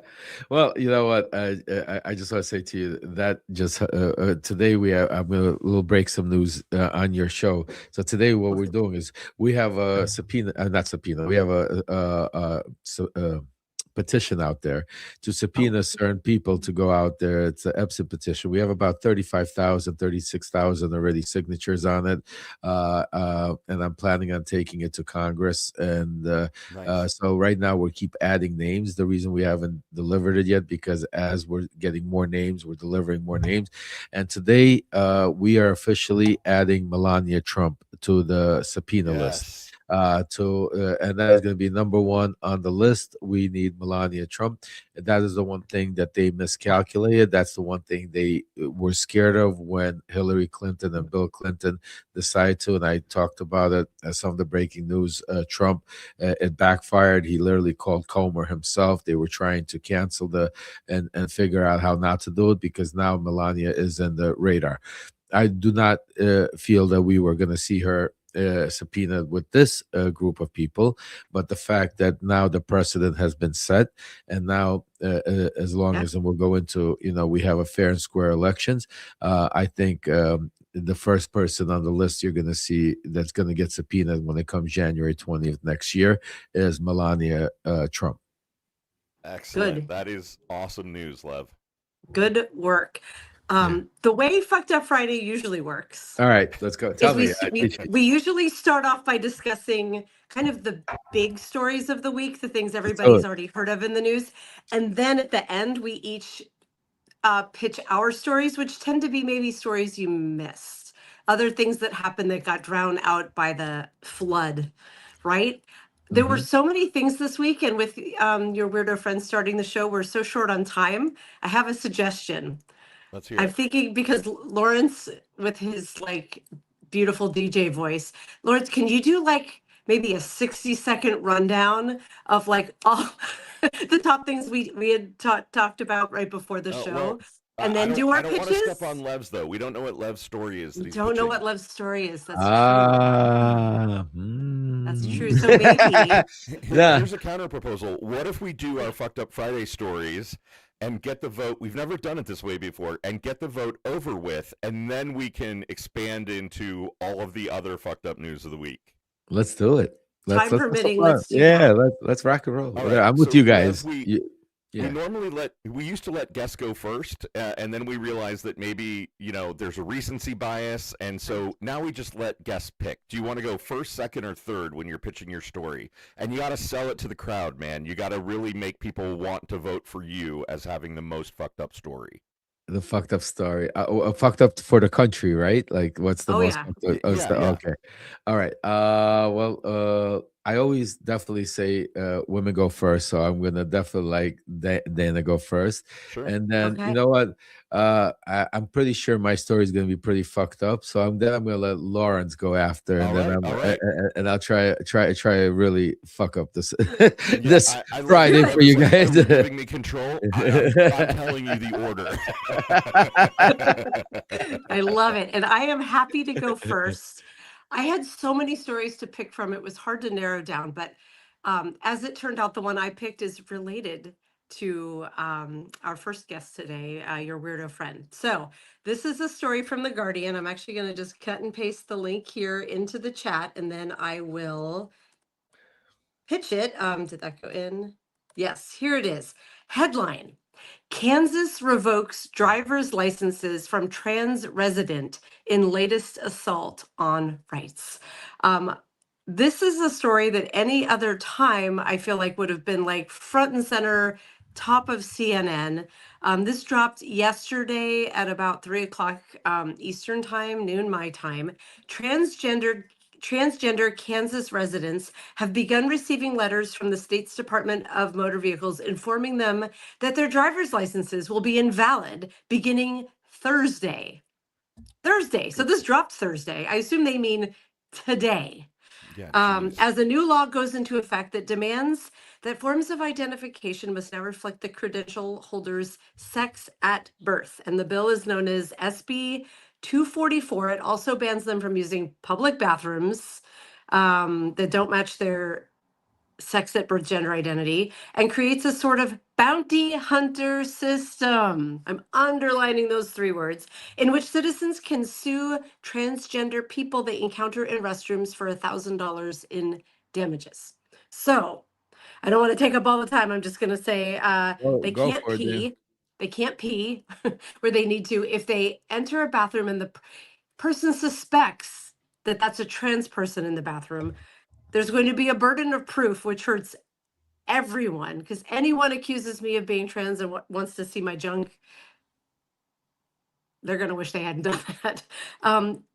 Well, you know what? I just want to say to you that just today I'm going to break some news on your show. So today what we're doing is we have a subpoena, not subpoena. We have a petition out there to subpoena certain people to go out there. It's an Epstein petition. We have about 36,000 already signatures on it. And I'm planning on taking it to Congress. And Nice. so right now we keep adding names. The reason we haven't delivered it yet, because as we're getting more names, we're delivering more names. And today we are officially adding Melania Trump to the subpoena list. And that is going to be number one on the list. We need Melania Trump. And that is the one thing that they miscalculated. That's the one thing they were scared of when Hillary Clinton and Bill Clinton decided to. And I talked about it as some of the breaking news. Trump, it backfired. He literally called Comer himself. They were trying to cancel and figure out how not to do it, because now Melania is in the radar. I do not feel that we were going to see her subpoenaed with this group of people, but the fact that now the precedent has been set, and now as long as, and we'll go into, we have a fair and square elections, I think the first person on the list you're going to see that's going to get subpoenaed when it comes January 20th next year is Melania Trump. Excellent. Good. That is awesome news, Lev. Good work. The way Fucked Up Friday usually works. All right, let's go. Tell me. We usually start off by discussing kind of the big stories of the week, the things everybody's already heard of in the news. And then at the end, we each pitch our stories, which tend to be maybe stories you missed. Other things that happened that got drowned out by the flood, right? There were so many things this week, and with your weirdo friends starting the show, we're so short on time. I have a suggestion. Let's hear it. I'm thinking, because Lawrence, with his like beautiful DJ voice, Lawrence, can you do like maybe a 60-second rundown of like all the top things we had talked about right before the show? Well, and then do our I don't pitches. want to step on Lev's, though. We don't know what Lev's story is. We don't know what Lev's story is. That's true. That's true. So maybe here's a counter proposal. What if we do our Fucked Up Friday stories and get the vote? We've never done it this way before, and get the vote over with, and then we can expand into all of the other fucked up news of the week. Let's do it. Time permitting, let's do that. Let's rock and roll. Right, I'm with so you guys. Lev, Yeah. We used to let guests go first, and then we realized that maybe, there's a recency bias, and so now we just let guests pick. Do you want to go first, second, or third when you're pitching your story? And you got to sell it to the crowd, man. You got to really make people want to vote for you as having the most fucked up story. The fucked up story. Fucked up for the country, right? Like, what's the Oh most yeah. fucked up? Oh, Yeah, yeah. okay. All right. I always definitely say women go first, so I'm gonna definitely like Dana go first, Sure. and then you Okay. know what? I'm pretty sure my story is gonna be pretty fucked up, so I'm gonna let Lawrence go after, and All then right, all right. and I'll try to really fuck up this Yeah, this I love Friday it. for you Like, guys. are we giving me control? I'm telling you the order. I love it. And I am happy to go first. I had so many stories to pick from. It was hard to narrow down, but as it turned out, the one I picked is related to our first guest today, your weirdo friend. So this is a story from The Guardian. I'm actually going to just cut and paste the link here into the chat, and then I will pitch it. Did that go in? Yes, here it is. Headline: Kansas revokes driver's licenses from trans resident in latest assault on rights. This is a story that any other time I feel like would have been like front and center, top of CNN. This dropped yesterday at about 3 o'clock Eastern time, noon my time. Transgender Kansas residents have begun receiving letters from the state's Department of Motor Vehicles informing them that their driver's licenses will be invalid beginning Thursday. So this dropped Thursday. I assume they mean today. Yeah, As a new law goes into effect that demands that forms of identification must now reflect the credential holder's sex at birth. And the bill is known as SB 244. It also bans them from using public bathrooms that don't match their sex at birth gender identity, and creates a sort of bounty hunter system. I'm underlining those 3 words, in which citizens can sue transgender people they encounter in restrooms for $1,000 in damages. So I don't want to take up all the time. I'm just going to say they Go can't for it, Dan. pee. They can't pee where they need to. If they enter a bathroom and the person suspects that that's a trans person in the bathroom, there's going to be a burden of proof, which hurts everyone, because anyone accuses me of being trans and wants to see my junk, they're going to wish they hadn't done that.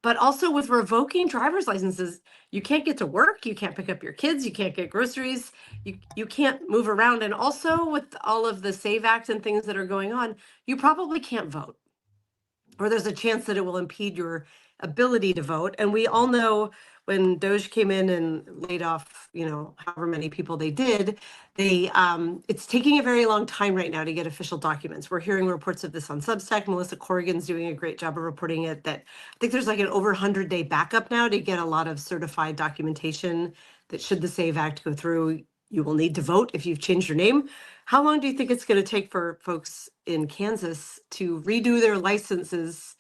But also with revoking driver's licenses, you can't get to work, you can't pick up your kids, you can't get groceries, you can't move around. And also with all of the SAVE Act and things that are going on, you probably can't vote, or there's a chance that it will impede your ability to vote. And we all know when Doge came in and laid off, however many people they did, it's taking a very long time right now to get official documents. We're hearing reports of this on Substack. Melissa Corrigan's doing a great job of reporting it, that I think there's like an over 100-day backup now to get a lot of certified documentation that should the SAVE Act go through, you will need to vote if you've changed your name. How long do you think it's going to take for folks in Kansas to redo their licenses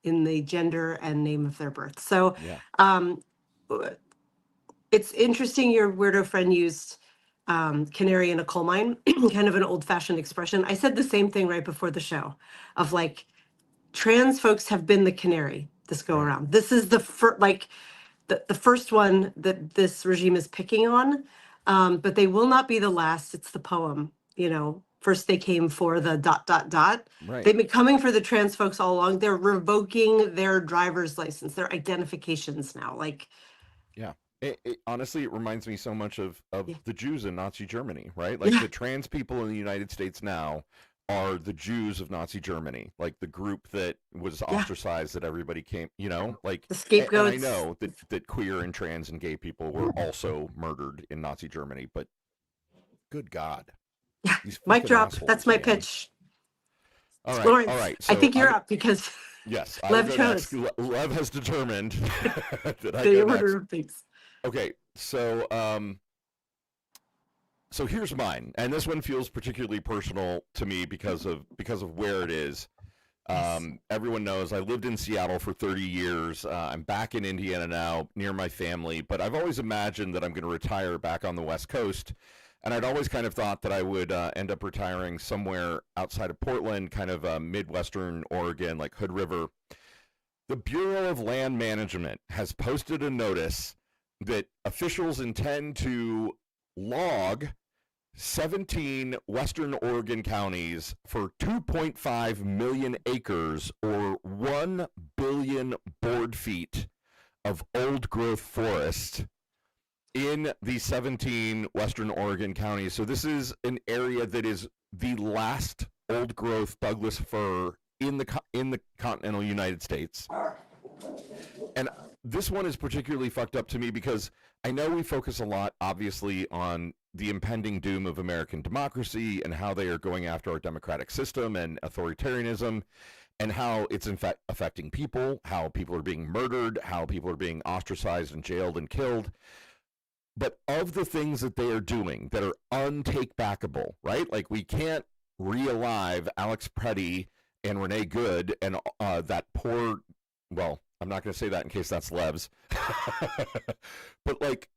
in the gender and name of their birth? So yeah. It's interesting your weirdo friend used canary in a coal mine, kind of an old-fashioned expression. I said the same thing right before the show of like, trans folks have been the canary this go around. This is the first one that this regime is picking on, but they will not be the last. It's the poem, first they came for the ... Right. They've been coming for the trans folks all along. They're revoking their driver's license, their identifications now. Like, Yeah. Honestly, it reminds me so much of Yeah. the Jews in Nazi Germany, right? Like Yeah. the trans people in the United States now are the Jews of Nazi Germany, like the group that was ostracized that everybody came, like the and I scapegoats. know that queer and trans and gay people were also murdered in Nazi Germany, but good God. Yeah. These Mic fucking drop. assholes, That's my man. pitch. All right, Lawrence, all right. I So think you're up because yes, I will Lev go chose next. Lev has determined that I the go order next. of things. Okay, so here's mine, and this one feels particularly personal to me because of where it is. Everyone knows I lived in Seattle for 30 years. I'm back in Indiana now, near my family, but I've always imagined that I'm going to retire back on the West Coast. And I'd always kind of thought that I would end up retiring somewhere outside of Portland, kind of Midwestern Oregon, like Hood River. The Bureau of Land Management has posted a notice that officials intend to log 17 Western Oregon counties for 2.5 million acres or 1 billion board feet of old growth forest in the 17 Western Oregon counties. So this is an area that is the last old growth Douglas fir in the continental United States. And this one is particularly fucked up to me because I know we focus a lot, obviously, on the impending doom of American democracy and how they are going after our democratic system and authoritarianism, and how it's in fact affecting people, how people are being murdered, how people are being ostracized and jailed and killed. But of the things that they are doing that are untake-backable, right? Like, we can't re-alive Alex Preddy and Renee Good and that poor, well, I'm not going to say that in case that's Lev's. But, like,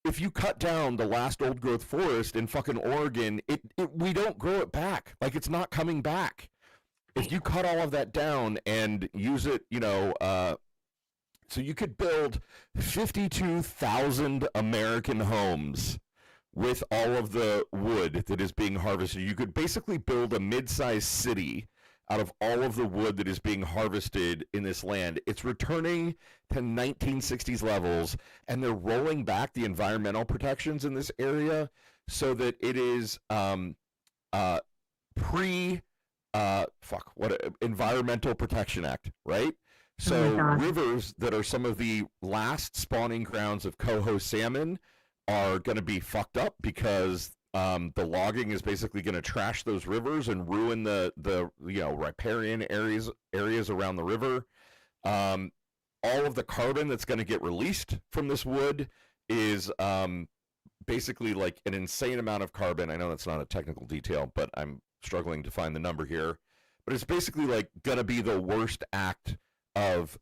if you cut down the last old growth forest in fucking Oregon, we don't grow it back. Like, it's not coming back. If you cut all of that down and use it, so you could build 52,000 American homes with all of the wood that is being harvested. You could basically build a mid-sized city out of all of the wood that is being harvested in this land. It's returning to 1960s levels, and they're rolling back the environmental protections in this area so that it is Environmental Protection Act, right? So rivers that are some of the last spawning grounds of coho salmon are going to be fucked up because the logging is basically going to trash those rivers and ruin the riparian areas around the river. All of the carbon that's going to get released from this wood is basically like an insane amount of carbon. I know that's not a technical detail, but I'm struggling to find the number here. But it's basically like going to be the worst act of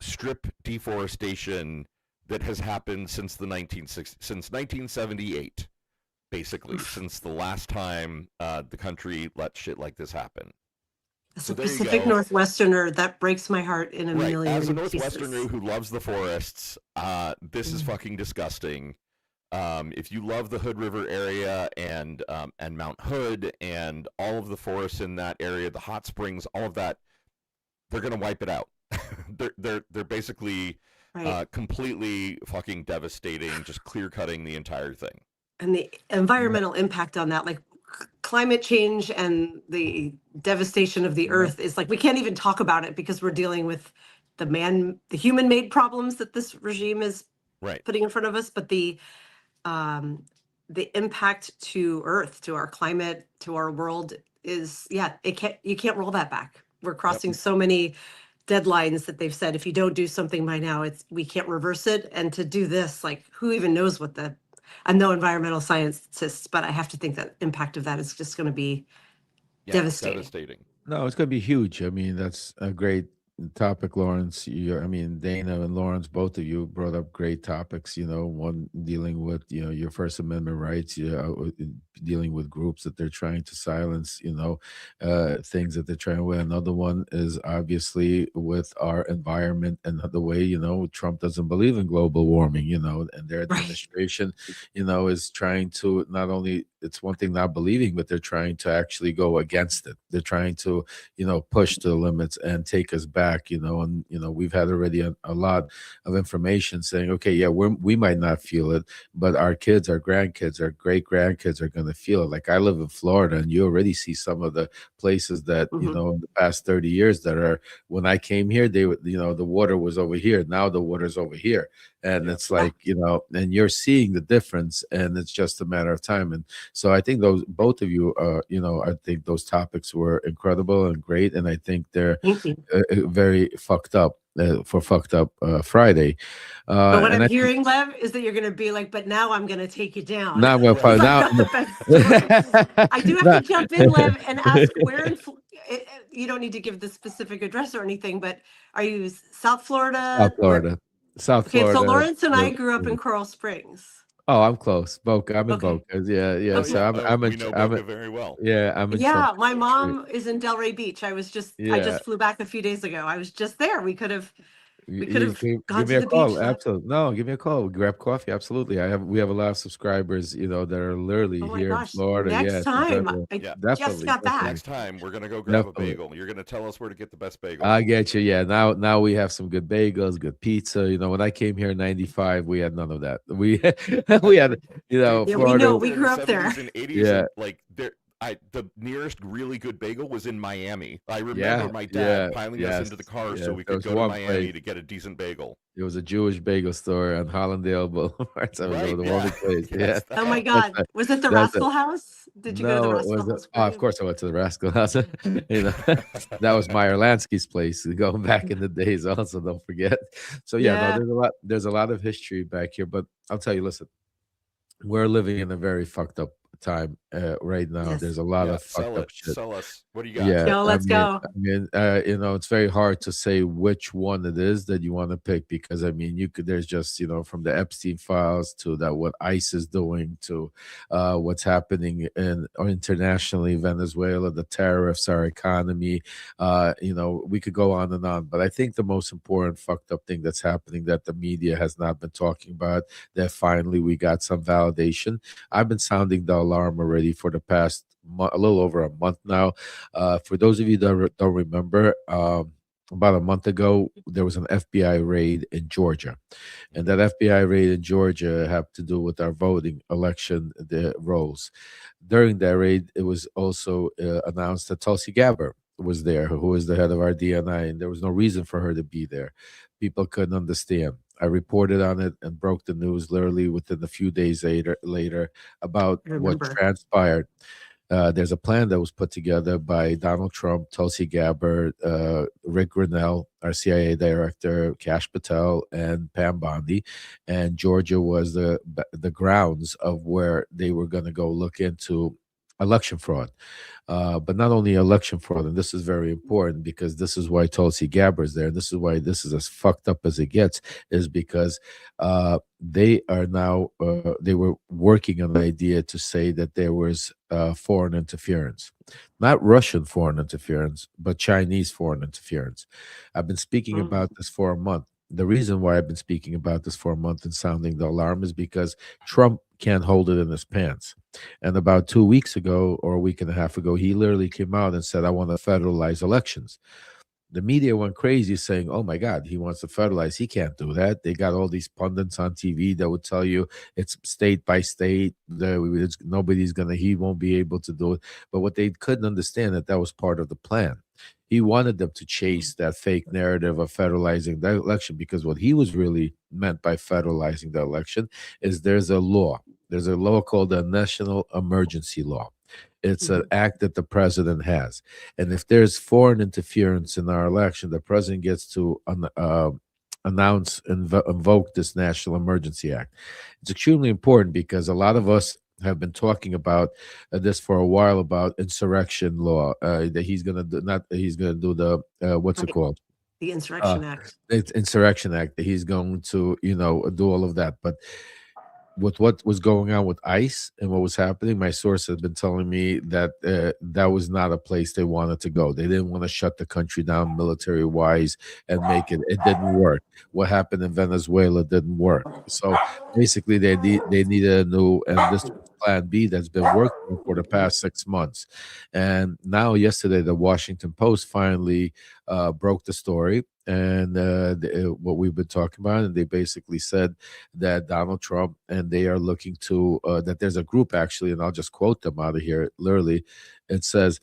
strip deforestation that has happened since the 1960s, since 1978, basically, since the last time the country let shit like this happen. As a Pacific Northwesterner, that breaks my heart in a million As a pieces. Northwesterner who loves the forests, this is fucking disgusting. If you love the Hood River area and Mount Hood and all of the forests in that area, the hot springs, all of that, they're gonna wipe it out. they're basically completely fucking devastating, just clear cutting the entire thing. And the environmental impact on that, like climate change and the devastation of the earth, is like we can't even talk about it because we're dealing with the human-made problems that this regime is putting in front of us. But the impact to Earth, to our climate, to our world is, you can't roll that back. We're crossing so many deadlines that they've said if you don't do something by now, we can't reverse it. And to do this, like, who even knows what I'm no environmental scientist, but I have to think that impact of that is just going to be devastating. No, it's going to be huge. I mean, that's a great topic, Lawrence. Dana and Lawrence, both of you brought up great topics. One dealing with your First Amendment rights, dealing with groups that they're trying to silence, things that they're trying to. Another one is obviously with our environment and the way Trump doesn't believe in global warming, and their administration, is trying to not only. It's one thing not believing, but they're trying to actually go against it. They're trying to, push to the limits and take us back, and, we've had already a lot of information saying, okay, we might not feel it, but our kids, our grandkids, our great grandkids are going to feel it. Like, I live in Florida, and you already see some of the places that, in the past 30 years that are, when I came here, the water was over here. Now the water's over here. And it's like, and you're seeing the difference, and it's just a matter of time. And so I think both of you, I think those topics were incredible and great. And I think they're very fucked up for Fucked Up Friday. But what I'm hearing, Lev, is that you're going to be like, but now I'm going to take you down. Now I'm going to find out. I do have to jump in, Lev, and ask where you don't need to give the specific address or anything, but are you South Florida? South Florida. Okay, so Lawrence and I grew up in Coral Springs. Oh, I'm close. Boca. I'm in Okay. Boca. Yeah, yeah. Oh Okay. So yeah. I'm We in know I'm Boca in, very well. yeah, I'm in Trump Yeah, my Street. mom is in Delray Beach. I Yeah. just flew back a few days ago. I was just there. We could You have gone give me to a the beach. call. Absolutely. No, give me a call. Grab coffee. Absolutely. We have a lot of subscribers, that are literally Oh my here in gosh. Florida. Yeah, Next it's time. incredible. I Yeah. just Definitely, got definitely, back. Next time we're gonna go grab a definitely. bagel. You're gonna tell us where to get the best bagel. I get you. Yeah. Now we have some good bagels, good pizza. When I came here in '95, we had none of that. We we had, Dude, Yeah, we we know. Florida. We were in the grew up there. 70s and 80s, Yeah, and like the nearest really good bagel was in Miami. I remember yeah, my dad yeah, piling us yes, into the car so yes. we There could was go to one Miami place. to get a decent bagel. It was a Jewish bagel store on Hollandale Boulevard. So it was Right? the Yeah. only place. Yeah, Yes, Oh my that. that's God. Was it the that's it. Rascal House? Did you go to the No, it Rascal was House of Green? course I went to the Rascal House. That was Meyer Lansky's place going back in the days. Also, don't forget. So yeah, no, Yeah. there's a lot of history back here. But I'll tell you, listen, we're living in a very fucked up time right now. Yes. There's a lot Yeah. of fucked Sell up it. shit. Sell us. What do you got? Yeah, Yo, let's go. it's very hard to say which one it is that you want to pick because you could. There's just from the Epstein files to that what ICE is doing to what's happening in or internationally, Venezuela, the tariffs, our economy. We could go on and on, but I think the most important fucked up thing that's happening that the media has not been talking about that finally we got some validation. I've been sounding the alarm already for the past a little over a month now. For those of you that don't remember, about a month ago, there was an FBI raid in Georgia. And that FBI raid in Georgia had to do with our voting election the rolls. During that raid, it was also announced that Tulsi Gabbard was there, who is the head of our DNI, and there was no reason for her to be there. People couldn't understand. I reported on it and broke the news literally within a few days later about I what remember. transpired. There's a plan that was put together by Donald Trump, Tulsi Gabbard, Rick Grinnell, our CIA director, Kash Patel, and Pam Bondi. And Georgia was the grounds of where they were going to go look into election fraud. But not only election fraud, and this is very important because this is why Tulsi Gabbard is there. This is why this is as fucked up as it gets, is because they are now they were working on the idea to say that there was foreign interference, not Russian foreign interference, but Chinese foreign interference. I've been speaking Mm. about this for a month. The reason why I've been speaking about this for a month and sounding the alarm is because Trump can't hold it in his pants. And about 2 weeks ago, or a week and a half ago, he literally came out and said, I want to federalize elections. The media went crazy saying, oh my God, he wants to federalize. He can't do that. They got all these pundits on TV that would tell you it's state by state. Nobody's going to, he won't be able to do it. But what they couldn't understand that was part of the plan. He wanted them to chase that fake narrative of federalizing the election because what he was really meant by federalizing the election is there's a law. There's a law called the National Emergency Law. It's an Mhm. act that the president has. And if there's foreign interference in our election, the president gets to announce and invoke this National Emergency Act. It's extremely important because a lot of us have been talking about this for a while about insurrection law that he's going to do. Not he's going to do the what's it Right. called? The Uh, Insurrection Act. it's Insurrection Act. That he's going to do all of that, but with what was going on with ICE and what was happening, my source has been telling me that that was not a place they wanted to go. They didn't want to shut the country down military wise and make it. It didn't work. What happened in Venezuela didn't work. So basically, they needed a new, and this was Plan B that's been working for the past 6 months. And now, yesterday, the Washington Post finally broke the story and what we've been talking about, and they basically said that Donald Trump and they are looking to that there's a group actually, and I'll just quote them out of here literally. It says,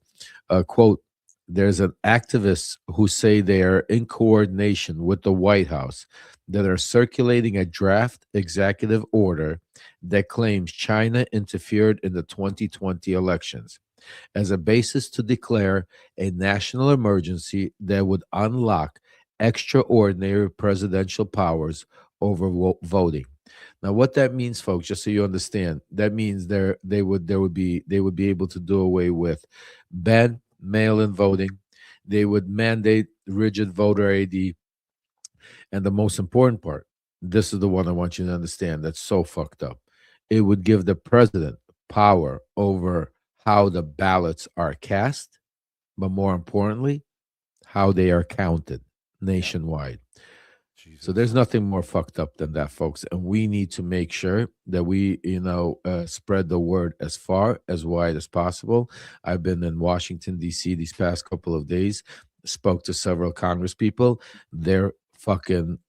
quote, there's an activists who say they are in coordination with the White House that are circulating a draft executive order that claims China interfered in the 2020 elections as a basis to declare a national emergency that would unlock extraordinary presidential powers over voting. Now, what that means, folks, just so you understand, that means they would be able to do away with ban mail-in voting. They would mandate rigid voter ID, and the most important part, this is the one I want you to understand. That's so fucked up. it would give the president power over how the ballots are cast, but more importantly, how they are counted nationwide. So there's nothing more fucked up than that, folks. And we need to make sure that we, spread the word as far, as wide as possible. I've been in Washington, D.C. these past couple of days, spoke to several Congress people. They're fucking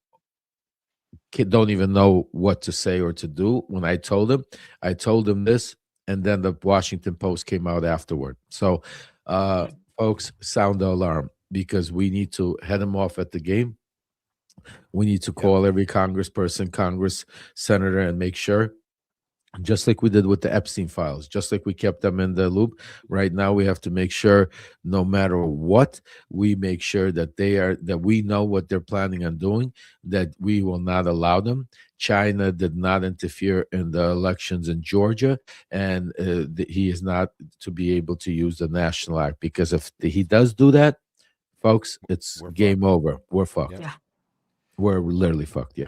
don't even know what to say or to do. When I told them this, and then the Washington Post came out afterward. So, folks, sound the alarm, because we need to head them off at the game. We need to call every congressperson, Congress senator, and make sure, just like we did with the Epstein files, just like we kept them in the loop. Right now, we have to make sure, no matter what, we make sure that that we know what they're planning on doing, that we will not allow them. China did not interfere in the elections in Georgia, and he is not to be able to use the National Act, because if he does do that, folks, it's game over. We're fucked. Yeah. We're literally fucked. Yeah.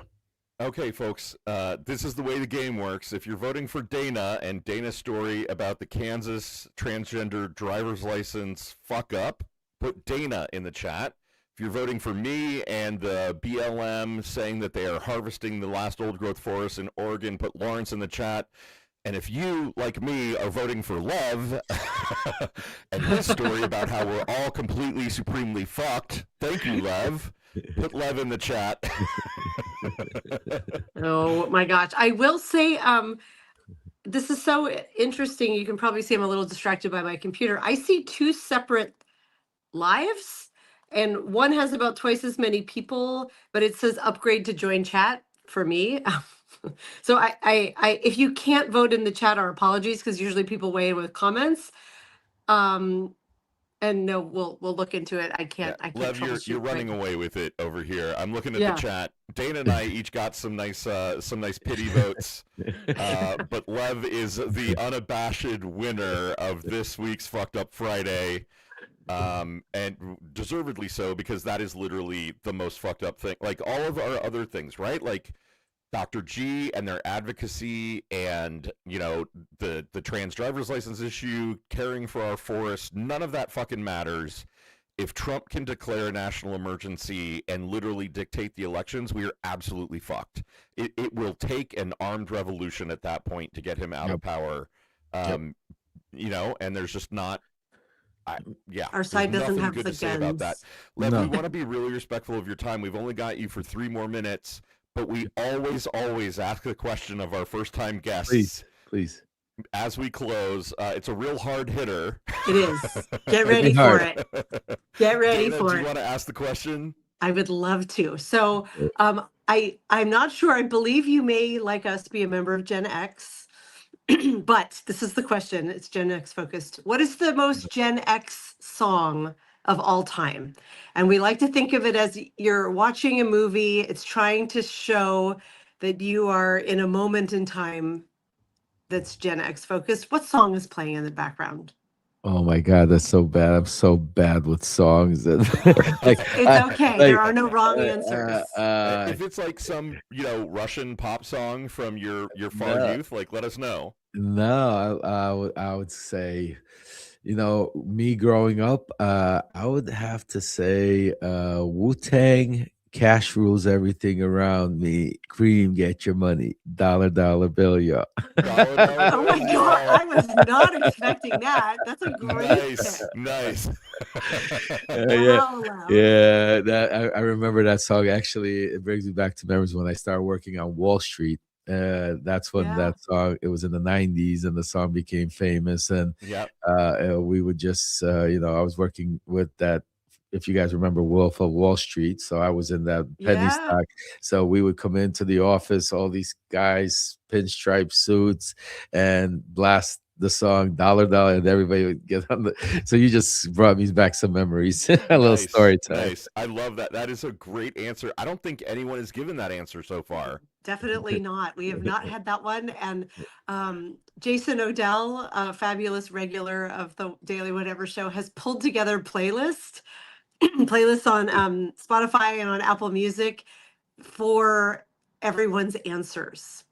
Okay, folks, this is the way the game works. If you're voting for Dana and Dana's story about the Kansas transgender driver's license fuck up, put Dana in the chat. If you're voting for me and the BLM saying that they are harvesting the last old growth forest in Oregon, put Lawrence in the chat. And if you, like me, are voting for Lev and his story about how we're all completely, supremely fucked, thank you, Lev. Put Lev in the chat. Oh my gosh. I will say, this is so interesting. You can probably see I'm a little distracted by my computer. I see two separate lives, and one has about twice as many people, but it says upgrade to join chat for me. So I if you can't vote in the chat, our apologies, because usually people weigh in with comments. And no, we'll look into it. I can't Lev, you're running away with it over here. I'm looking at the chat. Dana and I each got some nice pity votes. But Lev is the unabashed winner of this week's Fucked Up Friday. And deservedly so, because that is literally the most fucked up thing. Like all of our other things, right? Like Dr. G and their advocacy, and the trans driver's license issue, caring for our forests, none of that fucking matters. If Trump can declare a national emergency and literally dictate the elections, we are absolutely fucked. It will take an armed revolution at that point to get him out of power. And there's just not our side doesn't have the guns about that. Lev, we want to be really respectful of your time. We've only got you for 3 more minutes. But we always ask the question of our first-time guests. Please. As we close, it's a real hard hitter. It is. Get ready for it. Get ready Dana, for it. Do you want to ask the question? I would love to. So I'm not sure. I believe you may, like us, be a member of Gen X. But this is the question. It's Gen X focused. What is the most Gen X song of all time? And we like to think of it as you're watching a movie. It's trying to show that you are in a moment in time that's Gen X focused. What song is playing in the background? Oh my God, that's so bad. I'm so bad with songs. It's okay. There are no wrong answers. If it's like some, Russian pop song from your far youth, like, let us know. No, I would say, me growing up, I would have to say Wu-Tang, Cash Rules Everything Around Me, Cream, Get Your Money, Dollar Bill, y'all. Oh my God, I was not expecting that. That's a great nice. I remember that song. Actually, it brings me back to memories when I started working on Wall Street. That's when that song, it was in the 90s, and the song became famous. And we would just I was working with that, if you guys remember, Wolf of Wall Street. So I was in that penny stock. So we would come into the office, all these guys, pinstripe suits, and blast the song Dollar, and everybody would get on the. So you just brought me back some memories. A little story time. Nice. I love that. That is a great answer. I don't think anyone has given that answer so far. Definitely not. We have not had that one. And Jason Odell, a fabulous regular of the Daily Whatever Show, has pulled together playlists on Spotify and on Apple Music for everyone's answers.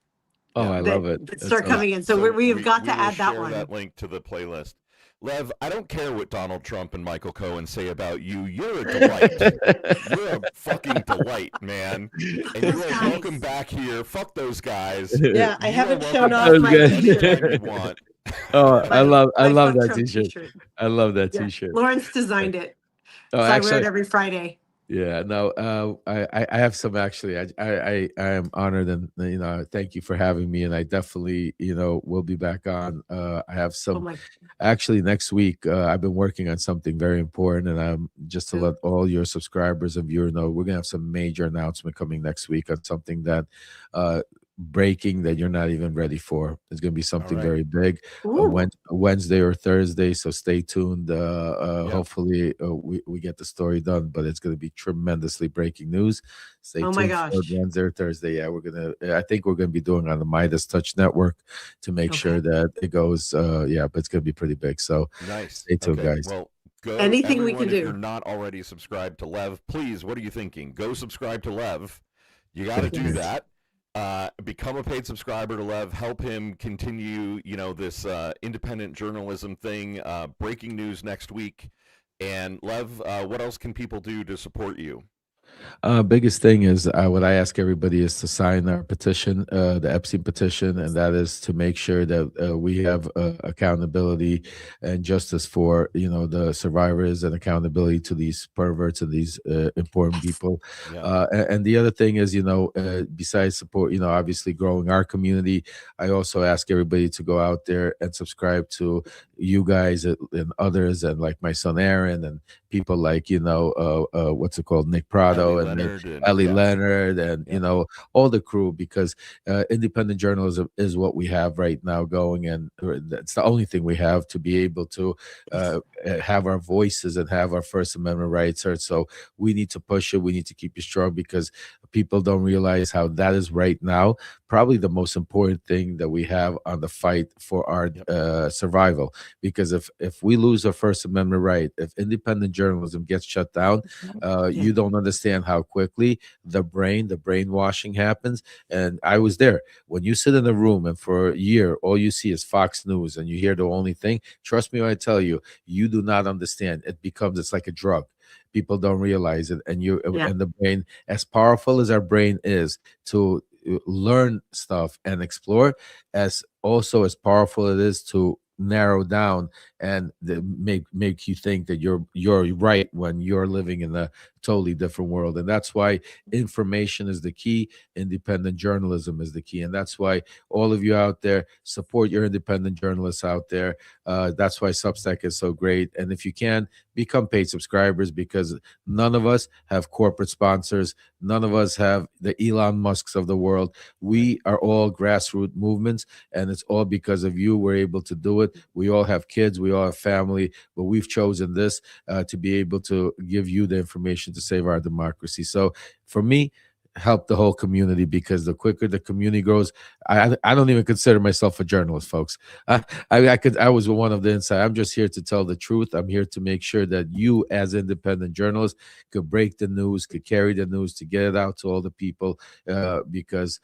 Oh, I love it. that That's start awesome. coming in. So, we've got to add that share one. that link to the playlist. Lev, I don't care what Donald Trump and Michael Cohen say about you. You're a delight. You're a fucking delight, man. And you are welcome back here. Fuck those guys. Yeah, I You haven't are shown welcome off back my here t-shirt. anytime you want. Oh, I love Fuck that Trump t-shirt. I love that Yeah. t-shirt. Lawrence designed it. Oh, So I wear actually, it every Friday. yeah, no, I have some actually. I am honored, and thank you for having me. And I definitely will be back on. I have Oh some my. actually next week. I've been working on something very important, and I'm just to Yeah. let all your subscribers and viewers know, we're gonna have some major announcement coming next week on something that breaking that you're not even ready for. It's gonna be something right. very big. Ooh. Wednesday or Thursday, so stay tuned. Yeah. Hopefully we get the story done, but it's going to be tremendously breaking news. Stay Oh tuned my for gosh. Wednesday or Thursday. Yeah, I think we're going to be doing on the Midas Touch Network to make sure that it goes. Yeah, but it's going to be pretty big. So nice. stay tuned, Okay. guys. Well, go. Anything we Everyone, can if do. you're not already subscribed to Lev, please, what are you thinking? Go subscribe to Lev. You got to do that. Become a paid subscriber to Lev. Help him continue, this independent journalism thing. Breaking news next week. And Lev, what else can people do to support you? Biggest thing is what I ask everybody is to sign our petition, the Epstein petition, and that is to make sure that we have accountability and justice for the survivors and accountability to these perverts and these important people. Yeah. And the other thing is, besides support, obviously growing our community, I also ask everybody to go out there and subscribe to you guys and others, and like my son Aaron and people like what's it called, Nick Prado and Ellie Leonard and all the crew, because independent journalism is what we have right now going, and that's the only thing we have to be able to have our voices and have our First Amendment rights heard. So we need to push it. We need to keep it strong, because people don't realize how that is right now probably the most important thing that we have on the fight for our survival. Because if we lose our First Amendment right, if independent journalism gets shut down, you don't understand how quickly the brainwashing happens. And I was there. When you sit in a room and for a year all you see is Fox News and you hear the only thing, trust me when I tell you, you do not understand. It's like a drug. People don't realize it. And and the brain, as powerful as our brain is to learn stuff and explore, as powerful it is to narrow down and make you think that you're right when you're living in a totally different world. And that's why information is the key, independent journalism is the key, and that's why all of you out there support your independent journalists out there. That's why Substack is so great. And if you can, become paid subscribers, because none of us have corporate sponsors, none of us have the Elon Musks of the world. We are all grassroots movements, and it's all because of you. We're able to do it. We all have kids, we all have family, but we've chosen this to be able to give you the information to save our democracy. So for me, help the whole community, because the quicker the community grows, I don't even consider myself a journalist, folks. I was one of the inside. I'm just here to tell the truth. I'm here to make sure that you, as independent journalists, could break the news, could carry the news, to get it out to all the people, because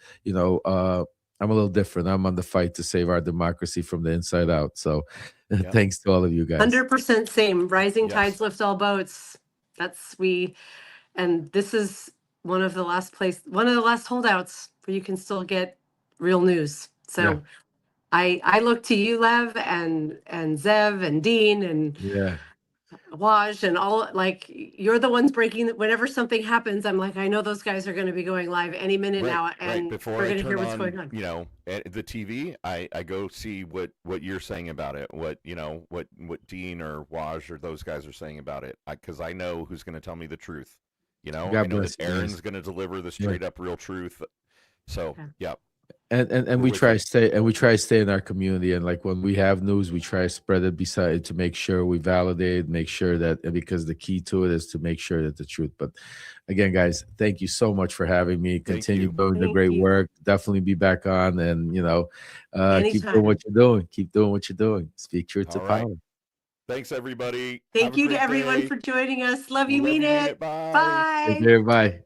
I'm a little different. I'm on the fight to save our democracy from the inside out. So thanks to all of you guys. 100% same. Rising tides lift all boats. And this is one of the last holdouts where you can still get real news. So I look to you, Lev, and Zev and Dean and Waj and all, like, you're the ones breaking. Whenever something happens, I'm like, I know those guys are going to be going live any minute now, and before we're I going to turn hear what's on, going on. The TV, I go see what you're saying about it, what Dean or Waj or those guys are saying about it, because I know who's going to tell me the truth. I know that Aaron's going to deliver the straight up real truth. So And we try to stay in our community, and like when we have news, we try to spread it beside to make sure we validate, make sure that, because the key to it is to make sure that the truth. But again, guys, thank you so much for having me. Continue doing the great work. Definitely be back on, and keep doing what you're doing. Keep doing what you're doing. Speak truth to power. Thanks, everybody. Thank you to everyone for joining us. Love you, mean it. Bye. Bye. Take care. Bye.